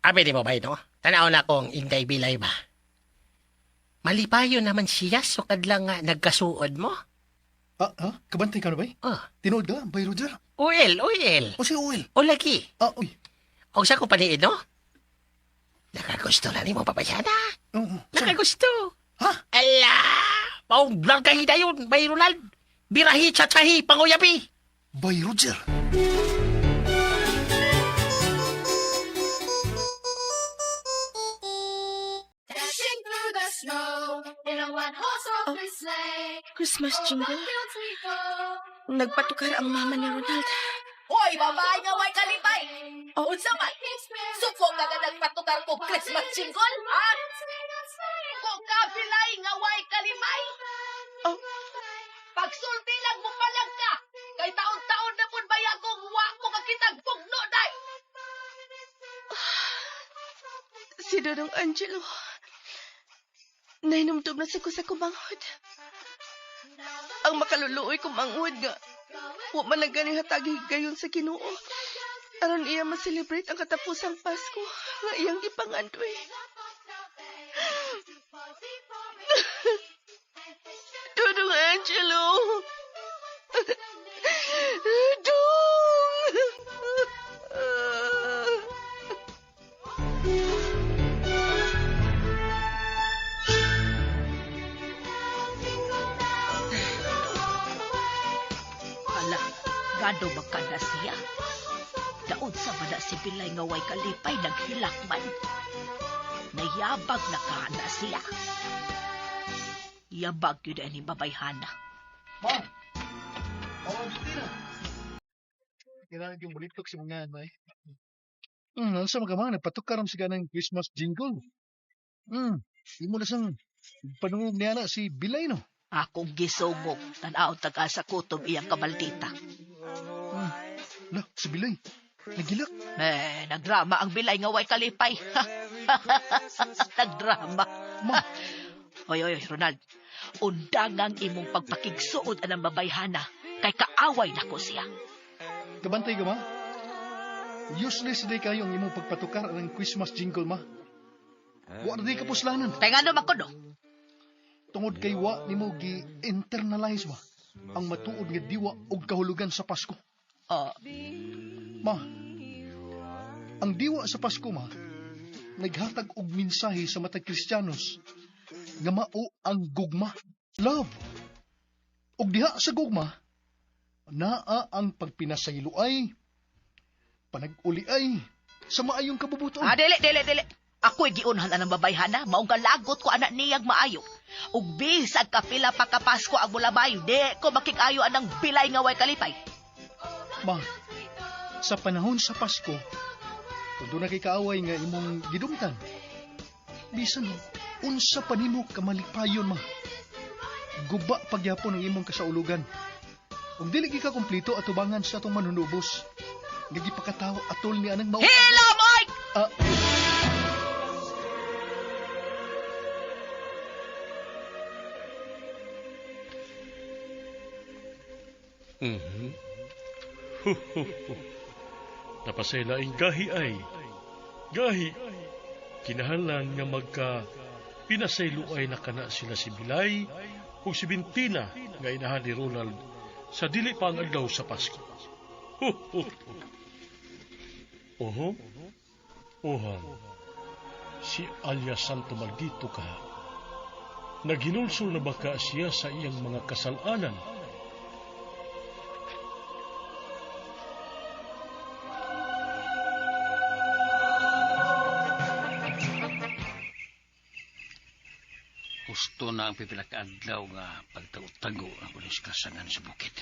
Abi di mo ba ito? Tanaw na kong Inday Bilay ba? Malipayo naman siya sukad lang nga nagkasuod mo. Kabantay ka na ba? Tinood ka, Bay Roger? Uil. O si Uwil? O lagi. Uy. O sa ko paniid, no? Nakagusto na ni mo, papayana. Oo. Nakagusto. Ha? Ala! Paong blang kahida yun, Bay Ronald. Birahi, tsatsahi, panguyapi. Bay Roger? Dashing through the snow in a one-horse open sleigh. Christmas jingle. Fields we go. Nagpatukar ang mama ni Ronald. Hoy, babae nga way kalipay! Oh. Unsa man? Sufo ka nga nagpatukar ko Christmas jingle, ha? Kung kabilay nga way kalipay! Oh. Pagsulti lang mo palag ka! Kay taon-taon na pun baya kong wa ko kakitag pugno, day! Si Dodong Angelo. Nainumdum na sa kumanghod. Ang makaluluoy kumanghod nga. Wa man na ganing hatagi gayon sa Ginoo. Aron iya ma-celebrate ang katapusang Pasko nga iyang gipangandoy. Dodong Angelo. Ala, gado magkanda siya. Daod sa bada si Bilay nga way kalipay naghilakman. Nayabag na kahanda siya. Yabag yun ni babayhana. Ma! Mama Bintina! Kailangan yung balitok si mga anay. Ano sa mga mga nagpatukaram sa ganang Christmas jingle? Di mo na sang panungog niya na si Bilay, no? Akong gisumog, tanaw taga sa kutob iyang kabaldita. Si Bilay, nagilak. Nagdrama ang Bilay nga way kalipay. Nagdrama. Ma! Oy, Ronald. Undangang imong pagpakigsuod anang babayhana kay kaaway nako siya. Kabantay ka, ma? Useless day kayo ang imong pagpatukar ang Christmas jingle, ma. Wa na di ka puslanan. Tengano makodo. Tungod kay wa nimo gi-internalize ba ang matuod nga diwa ug kahulugan sa Pasko. Ma, ang diwa sa Pasko, ma, naghatag og mensahe sa matag Kristiyanos nga mao ang gugma, love. Ug diha sa gugma, naa ang pagpinasayloay, panag-uliay, sa maayong kabubuton. Dili. Ako'y giunhan anang babayhana, maong kalagot ko anak niyag maayo. Ug bisag kapila pa kapasko ang bulabay, di ko makikayo anang Bilay nga way kalipay. Ma, sa panahon sa Pasko, kung doon na kay kaaway nga imong gidumtan, bisan unsa pa nimo kamalipayon, ma. Guba pagyapon ang imong kasaulugan. Kung dili ka kompleto atubangan sa atong manunubos, nga gipakatawa atol ni anang Hello, Mike! Napasaylaing gahi ay. Gahi. Kinahanglan nga magka pinasayloay na kana sila si Bilay ug si Bintina nga inahan ni Ronald sa dili pa ang adlaw sa Pasko. Ohang. Si Alia Santo Maldito ka. Naghinulsol na baka siya sa iyang mga kasalanan? Gusto na ang pipila ka adlaw nga pagtago-tago ang kulis kasangan sa bukid.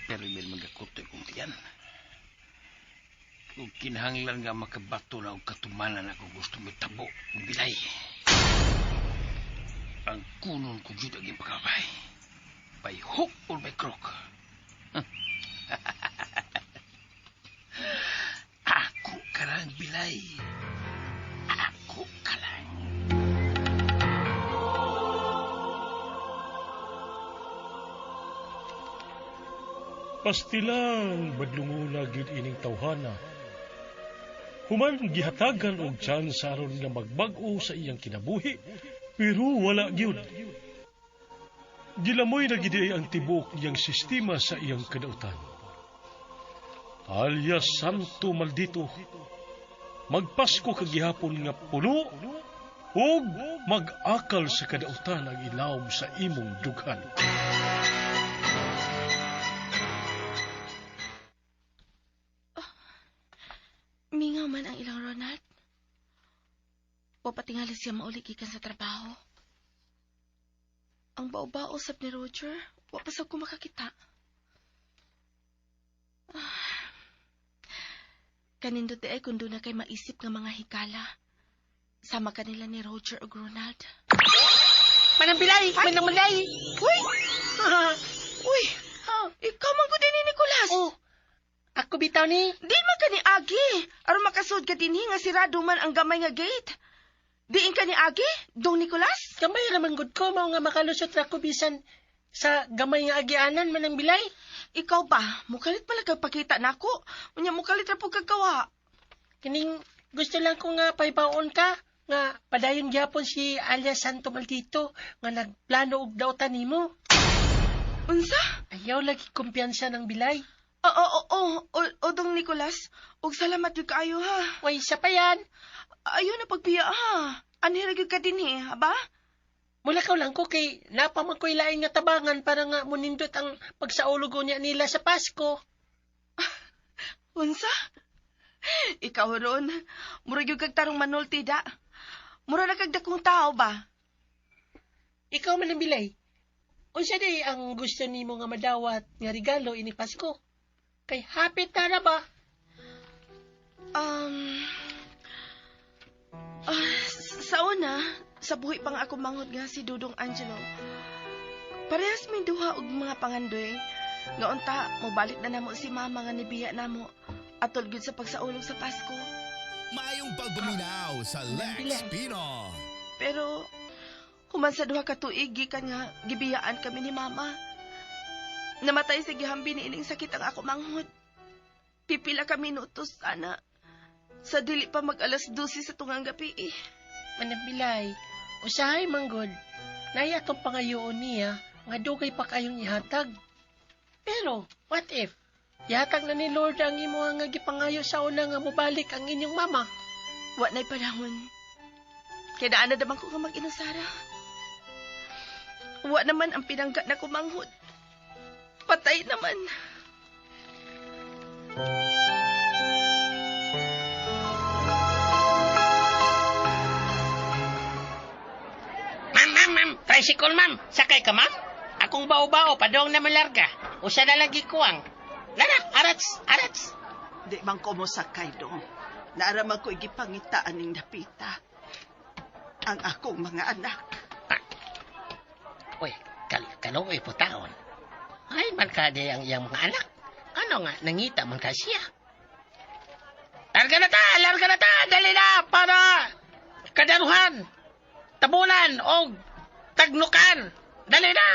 Pero may magakutoy kong tiyan. Kung kinahanglan nga makabato na og katumanan ako gusto mo tabo ng Bilay. Ang kunon ko jud ang pagkabay. By hook or by crook. Ako karang Bilay. Ako karang. Pastilang badlungula gyud ining tawhana. Human gihatagan og chance aron nga magbag-o sa iyang kinabuhi, pero wala gyud. Gilamoy na gidi ang tibuok niyang sistema sa iyang kadautan. Alias Santo Maldito, magpasko kag gihapon nga puno ug mag-akal sa kadautan ang ilawom sa imong dughan. Mingaw man ang ilang Ronald. O patingali siya mauli gikan sa trabaho. Ang bao-bao sab ni Roger, wa pa sab ko makakita. Kanindot ay kundo na kay maisip ng mga hikala. Sama kanila ni Roger o Ronald. Manang Bilay! Manang Bilay! Uy! Uy! Ikaw man ko din ni Nicolas! Oh, ako bitaw ni. Di man ka ni Agi! Aron makasud ka din nga sirado man ang gamay nga gate. Diin ka ni Agi, Dong Nicolas? Gamay raman gud ko, mao nga makalusot ra ko bisan sa gamay nga agianan, Manang Bilay. Ikaw ba? Mukalit pala kag pakita nako. Unya mukalit ra pug kagawa. Kining gusto lang ko nga paibaon ka, nga padayon gyapon si alias Santo Maldito, nga nagplano og dautan nimo. Unsa? Ayaw lagi kumpiyansa ng Bilay. O Dong Nicolas, ug salamat gyud kaayo ha. Way isa pa yan. Ayaw na pagpiya ha. Anhira gyud ka dinhi, ba? Mulakaw lang ko kay napamang ko'y laing nga tabangan para nga munindot ang pagsaulugo niya nila sa Pasko. Unsa? Ikaw ron, mura gyud kag tarong manulti da. Mura na kag dakong tao ba? Ikaw man ang Bilay. Unsa day ang gusto nimo nga madawat nga regalo ini Pasko? Kay hapit na ba? Sa una, sa buhi pang ako manghod nga si Dudong Angelo. Parehas may duha og mga pangandoy. Nga unta, mobalik na namo si mama nga nibiya namo. Atol gyud sa pagsaulog sa Pasko. Mayong pagbuminaw sa Lex Pinoy. Pero, human sa duha ka tuig, gikan nga gibiyaan kami ni mama. Namatay sa gihambi ni ining sakit ang ako manghod. Pipila kami nutos, ana. Sa dili pa mag-alas 12 sa tungang gabi eh. Manang Bilay, usahay manggod. Naya atong pangayoon niya, nga dugay pa kayong ihatag. Pero, what if? Ihatag na ni Lord ang imo nga gipangayo sa una nga mobalik ang inyong mama. Wa na'y panahon. Kaya daan na naman ko nga mag-inusara. Wa naman ang pinangga na kumanghod. Patay naman. Ma'am, tricycle ma'am. Sakay ka ma'am? Akong bao-bao, padong na malarga. Usa na lagi kuwang. Nana, arats. Di man ko mo sakay dong. Naaraman ko igipangitaan ning napita. Ang akong mga anak. Uy, kaloy po taon. Ay, man ka di ang iyang mga anak. Ano nga, nangita man ka siya. Larga na ta, dali na, para kadaruhan, tabulan, o tagnukan. Dali na!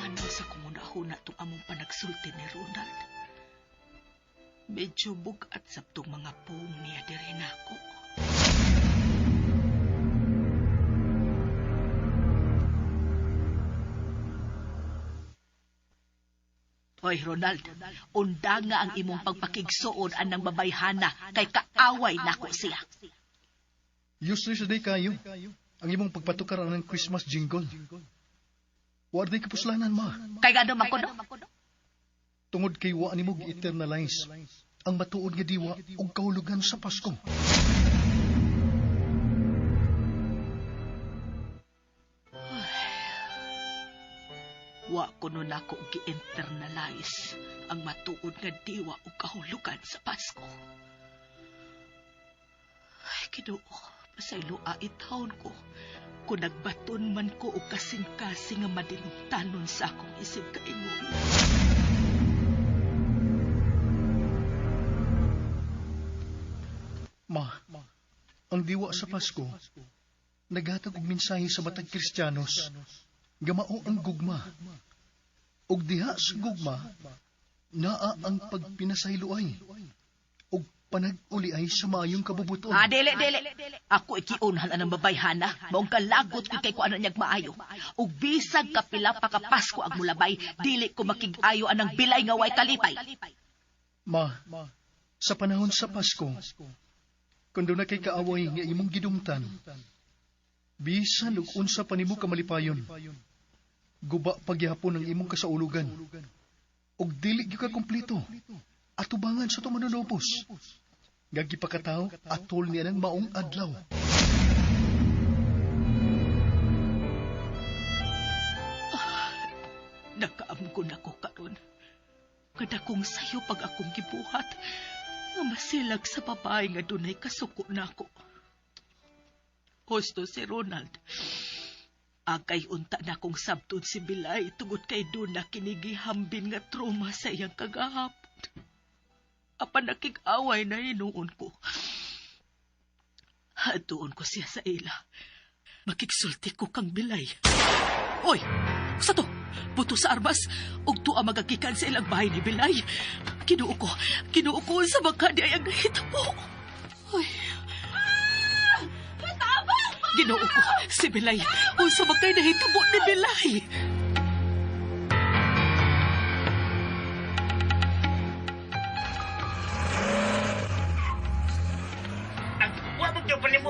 Ano sa kumunahuna itong among panagsulti ni Ronald? Medyo bugat sa itong mga pong niya dire na ako. Hoy, Ronald, unda nga ang imong pagpakigsuon anang babayhana kay kaaway nako siya. Useless day kayo. Ang imong pagpatukar ng Christmas jingle. Wa day kapuslanan ma. Kay gano man ko no? Tungod kay wa nimo gi-eternalize ang matuod nga diwa ug kahulugan sa Pasko. Wa ko nun ako gi-internalize ang matuod nga diwa o kahulugan sa Pasko. Ay, Ginoo, pasaylo itahon ko kung nagbaton man ko o kasing-kasing nga madinungtanon sa akong isip kaingon. Ma, ang diwa sa Pasko, naghatag og mensahe sa matag Kristiyanos gamao ang gugma. Og diha sa gugma, naa ang pagpinasayloay. Og panag-uli ay sa mayong kabubuton. Dili. Ako ikiunhan ang babayhana. Maong kalagot ko kay kuano niyag maayo. Ug bisag kapila pa ka Pasko ang mulabay, dili ko makig-ayo anang bilay nga way kalipay. Ma, sa panahon sa Pasko, kundo na kay kaaway nga imong gidumtan, bisan ug unsa pa nimo kamalipayon, guba pagyapon ang imong kasaulugan, ug dili gyud ka kumpleto, atubangan sa tumanunopos. Gagi pa kataw, atol niya ng maong adlaw. Nakaamgon ako karon. Kada kong sayo pag akong gibuhat, nga masilag sa babae nga dunay kasuko nako. Husto si Ronald. Agay unta na kong sabtod si Bilay tungod kay doon na kinigihambin nga trauma sa iyang kagahapon. Apan nakig-away na hinuon ko. Hatuon ko siya sa ila. Makigsulti ko kang Bilay. Oy! Sa to? Buto sa armas, ug tuwa magagikan sa ilang bahay ni Bilay. Kinuo ko sa bangka di ay ang nahitabo. Ay. Ginoo ko, si Bilay, sa bangkay nahitabo ni Bilay.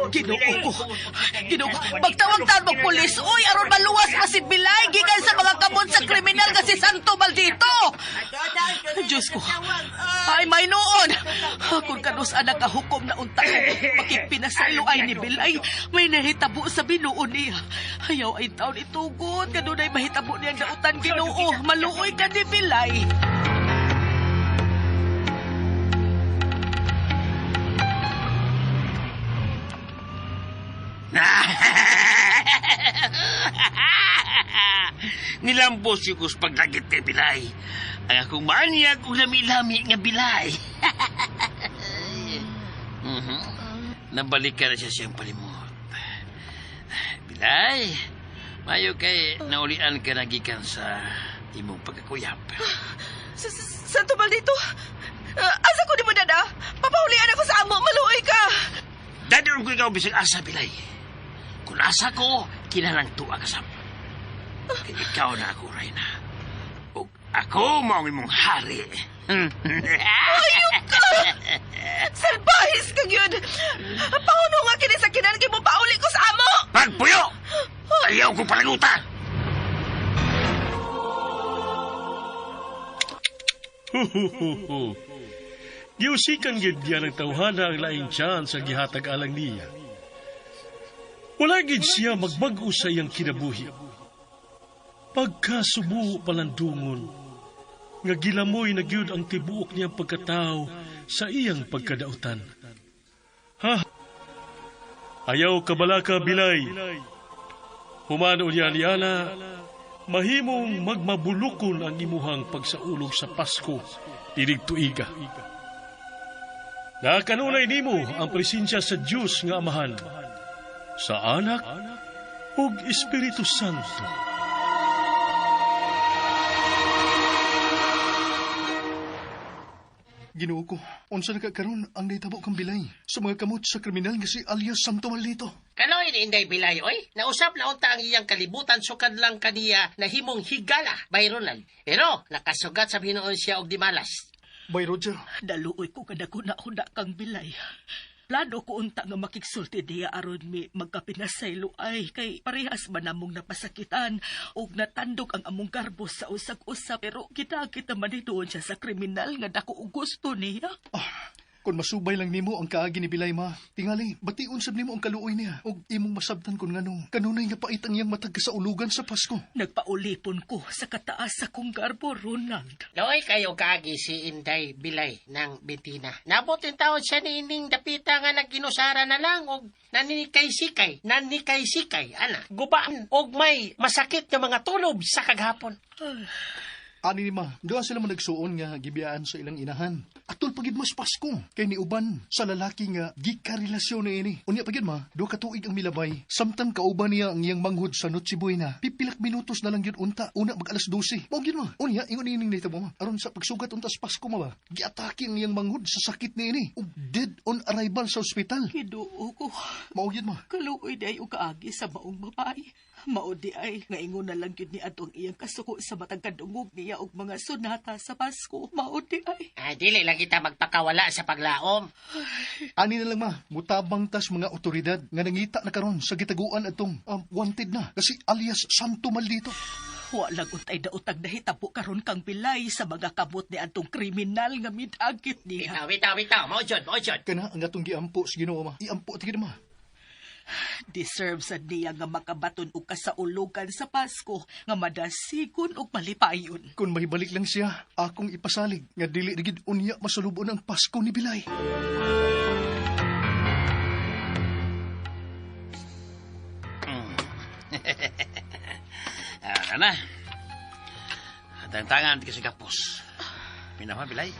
Ginoo ko. Magtawag-tawag mo pulis. Uy, aron maluwas pa si Bilay gikan sa mga kamon sa kriminal nga si Santo Maldito. Diyos ko. Ay, may noon. Kung kanus anak kahukom na unta ko, makipinasaylo ay ni Bilay, may nahitabo sa binuon niya. Ayaw ay taon itugod. Kanunay mahitabo niyang dautan Ginoo. Maluoy ka ni Bilay. Nilambos yung kus paglagit kay Bilay. Ang akong maniya kung lami-lami nga Bilay. Nabalik ka na siya siyang palimot. Bilay, mayo kay naulian ka nagikan sa imong pagkakuyap. Santo Maldito, asa ko di mo dada? Papahulian ako sa amo, maluoy ka. Dadon ko ikaw bisag asa, Bilay. Kung asa ko, kinalang tuwa ka sa kaya ikaw na ako, Reyna. O ako maungin mong hari. Ayok ka! Salbahis ka yun! Pauno nga kinisakinan kay mo pauli ko sa amo! Pagpuyo! Ayaw ko palagutan! Giusikan gid diya ng tawhana ang laing tiyan sa gihatag alang niya. Wala gid siya magbag-o sa iyang kinabuhi. Pagkasubo palandungon, nga gilamoy na gyud ang tibuok niyang pagkatao sa iyang pagkadautan. Ha? Ayaw kabalaka, Bilay. Humano niya niana, mahimong magmabulukon ang imuhang pagsaulog sa Pasko, tinig tuiga. Nakanunay nimo ang presensya sa Diyos nga Amahan, sa Anak ug Espiritu Santo. Ginoo ko, unsa nagkakaroon ang naitabo kang Bilay sa mga kamot sa kriminal nga si alias Santo Maldito. Kanoy ni Inday Bilay, oy? Nausap na unta ang iyang kalibutan sukad lang kaniya na himong higala by Ronald. Pero nakasugat sa Pinoon siya og di malas. Bay Roger. Daluoy ko kada ko na kang Bilay. Plano ko unta nga makigsulti diya aron mi magkapinasaylo ay kay parehas ba namong napasakitan ug natandog ang among garbos sa usag-usap pero kita man doon siya sa kriminal nga dako og gusto niya. Kung masubay lang nimo ang kaagi ni Bilay, ma, tingali, bation sab nimo ang kaluoy niya ug imong masabtan kun nganong kanunay nga pait ang iyang matag sa ulugan sa Pasko. Nagpaulipon ko sa kataas sa kong garbo, Ronald. Loy kayo kaagi si Inday Bilay ng Betina. Nabot yung taon siya ni Ining Dapita nga nagginusara na lang og nanikay-sikay, ana, gubaan og may masakit nga mga tulob sa kaghapon. Ani ni ma, doon sila man nagsuon nga gibiyaan sa ilang inahan. Atol pagid mas Pasko, kay ni uban sa lalaki nga gikarelasyon na ini. Unya pagid ma, do katuig ang milabay, samtang kauban niya ang iyang manghud sa Noche Buena. Pipilak minutos na lang yun unta, una mag alas 12. Mao gyud ma, unya ingon ining nito mo ma. Aron sa pagsugat unta sa Pasko ma ba, giatake ang iyang manghud sa sakit ni ini. Ug dead on arrival sa ospital. Kiduo ko. Mao gyud ma. Kaluoy day o kaagi sa maong babae. Maudi ay, nga ingon na lang yun ni atong iyang kasuko sa matang kadungog niya og mga sunata sa Pasko. Maudi ay. Ay, dili lang kita magpakawala sa paglaom. Ani na lang ma, mutabang tas mga otoridad nga nangita na karon sa gitaguan atong wanted na kasi alias Santo Maldito. Walang untay na utang nahitabo karon kang bilay sa mga kamot ni atong kriminal nga midagit niya. Bitaw. Maujod. Kana ang atong giampo sa Ginoo ma. Iampo tigid ma. Deserve sa niya nga makabaton og kasaulugan sa Pasko nga madasigon og malipayon. Kung mahibalik lang siya, akong ipasalig nga dili digid unya masulubon ang Pasko ni Bilay. Ana. Tantangan kasi kapos. Minawa Bilay.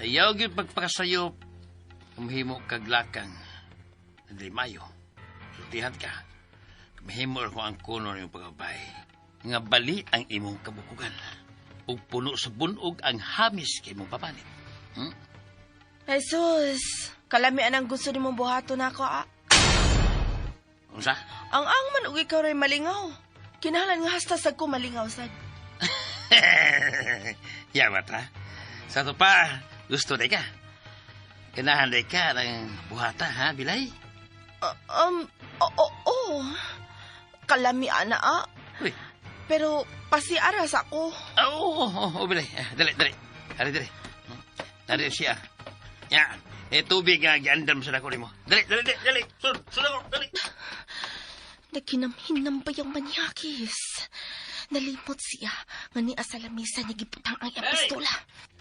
Ayaw gyud pagpakasayop. Umhimo kag lakang. Dili mayo. Sultihan ka. Mahimo ko ang kuno ng pagbabay. Nga bali ang imong kabukugan. Ug puno sa bunog ang hamis kay imong papanit. Jesus, kalamian ang gusto ni mong buhato na ako, Unsa? Ang man ug ikaw ray malingaw. Kinahanglan nga hasta sad ko malingaw sad. Yamat ha? Sa to pa, gusto na ka. Kinahanday ka ng buhata ha, Bilay? Oo. Kalamian na, Uy. Pero pasiaras ako. Oo, Bilay. Dali. Dari siya. Yan. Tubig nga giandam sa dako nimo. Dali. Sunod ako, dali. Naghinamhinam ba yung manyakis? Nalimot siya nga ni asalamisa niya giputang ang iyang pistola.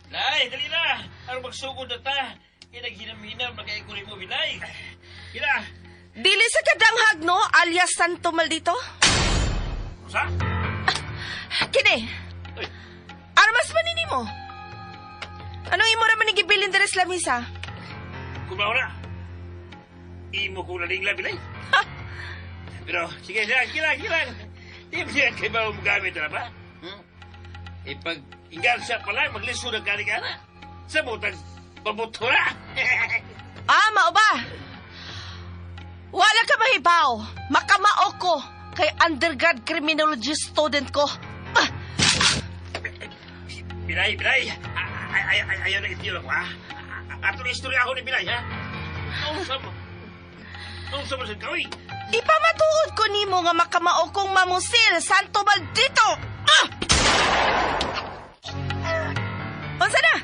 Bilay, dali na. Ano magsugod na ta? Hinam-hinam na kaya kunin mo, Bilay. Kila. Dili sa kadanghag, no? Alias Santo Maldito? Sa? Kini. Uy. Armas man nini mo? Anong imo raman igibilin deres lamisa? Kumahura. Imo ko laling Bilay. Pero, sige, kilang. Di mo siya kayo ba gamit na ba? Pag-ingal siya pala, magliso ng kaligana. Sa butang pabutura. Mao ba? Wala ka mahibaw. Makamao ko kay undergrad criminology student ko. Bilay. Ayaw na itiyo ako, ha? Ato na istorya ako ni Bilay, ha? Nausa mo sa kawin. Ipamatuod ko nimo nga makamao kong mamusil, Santo Maldito! Unsa na?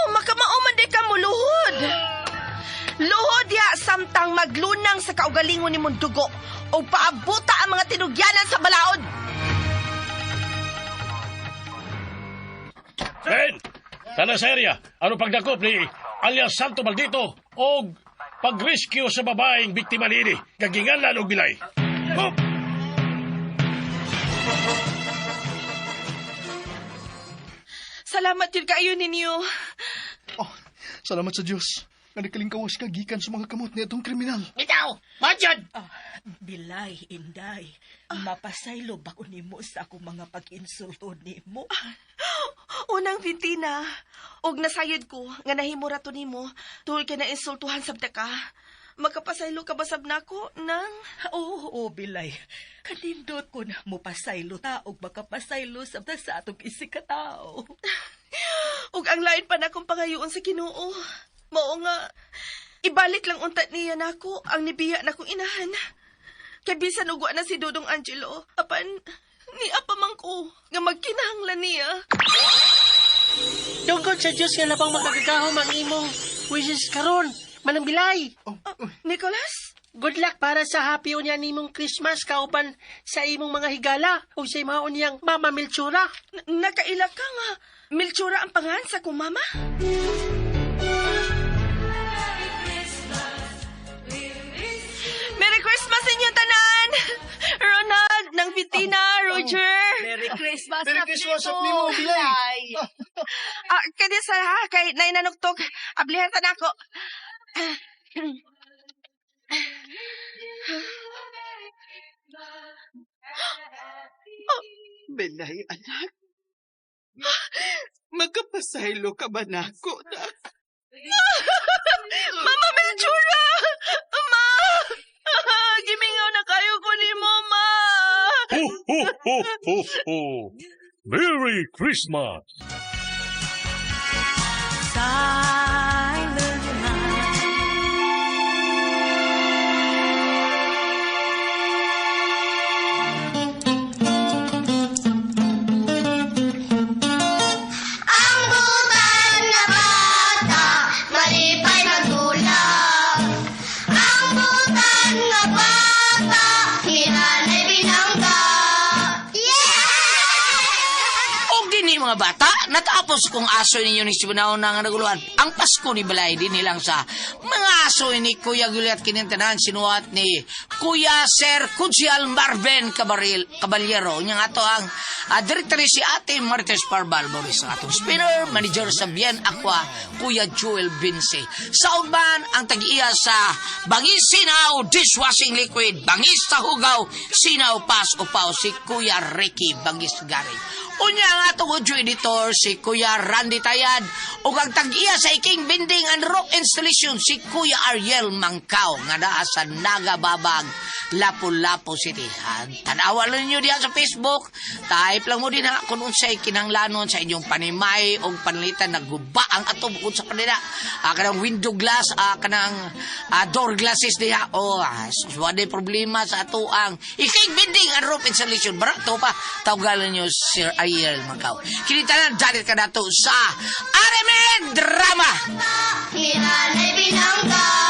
Makamao man di ka mo luhod. Luhod ya samtang maglunang sa kaugalingon nimong dugo o paabuta ang mga tinugyanan sa balaod. Ben! Tanang sa area, ano pagdakop ni alias Santo Maldito o pag-rescue sa babaeng biktima ni ini, gagingalan o Bilay? Oh! Salamat yun kayo ninyo. Salamat sa Diyos. Nagkalingkawas ka gikan sa mga kamot ni atong kriminal. Bitaw! Maujod! Bilay, Inday. Mapasaylo ba ko nimo sa akong mga pag-insulto nimo? Unang Vintina, og nasayod ko nga nahimura to nimo tungod kay na insultuhan sabta ka. Magkapasaylo ka ba sab nako nang? Oo, Bilay. Kanindot ko na mo pasaylo ta og makapasaylo sabta sa atong isikatao. Ug ang lain pa na akong pangayoon sa Ginoo. Mao nga ibalik lang unta niya nako ang nibiya nakong inahan. Kay bisan ugwa na si Dodong Angelo, apan ni apamang ko nga magkinahanglan niya. Dungkod sa Diyos nga labang makagagahom ang imong wishes karon, Manang Bilay. Nicholas? Good luck para sa happy unya nimong Christmas kauban sa imong mga higala o sa imong unyang Mama Melchora. Nakaila ka nga. Melchora ang pangalan sa kong mama? Merry Christmas inyo tanan! Ronald, nang giswasap ni mo, Bilay. Kaya sa ha, kay nainanugtog. Ablihan ta na ako. Bilay, anak. Magkapasaylo ka ba nako, nak? Mama Melchora! Ma! Gimingaw na kayo ko ni Mama! Ho, ho, ho, ho, ho. Merry Christmas! Ang butan na bata, malipay magulang. Ang butan na bata, hinanay binangga. O gini mga bata, natapos kong aso ninyo ni Sibunao na nga naguluhan. Ang Pasko ni Balay din nilang sa mga aso ni Kuya Guliat Kinintanan sinuwat ni Kuya Sir Kutsial Marvin Caballero. Niyang ato ang directory si Ate Marites Parbal Boris ang atong spinner, manager sa Bien Aqua, Kuya Joel Vince. Sa uban ang tag-iya sa Bangis Sinaw Dishwashing Liquid, Bangis sa Hugaw, Sinaw Pas Upaw si Kuya Ricky Bangis Gary. Unya nga atong audio editor si Kuya Randy Tayad ug ang tag-iya sa iking binding and rope installation si Kuya Ariel Mangkaw nga naa sa Nagababag, Lapu-Lapu City. Tanawa lang ninyo diha sa Facebook. Type lang mo din ha kung unsay kinahanglanon sa inyong panimay o panlitan nagguba ang ato bukod sa kanila. Kanang window glass, kanang door glasses diha. Wala problema sa ato ang iking binding and rope installation. Barato pa. Tawagan nyo Sir Ariel Mangkaw. Kinitanan dali ka na to sa RMN Drama. Hinanay binangga.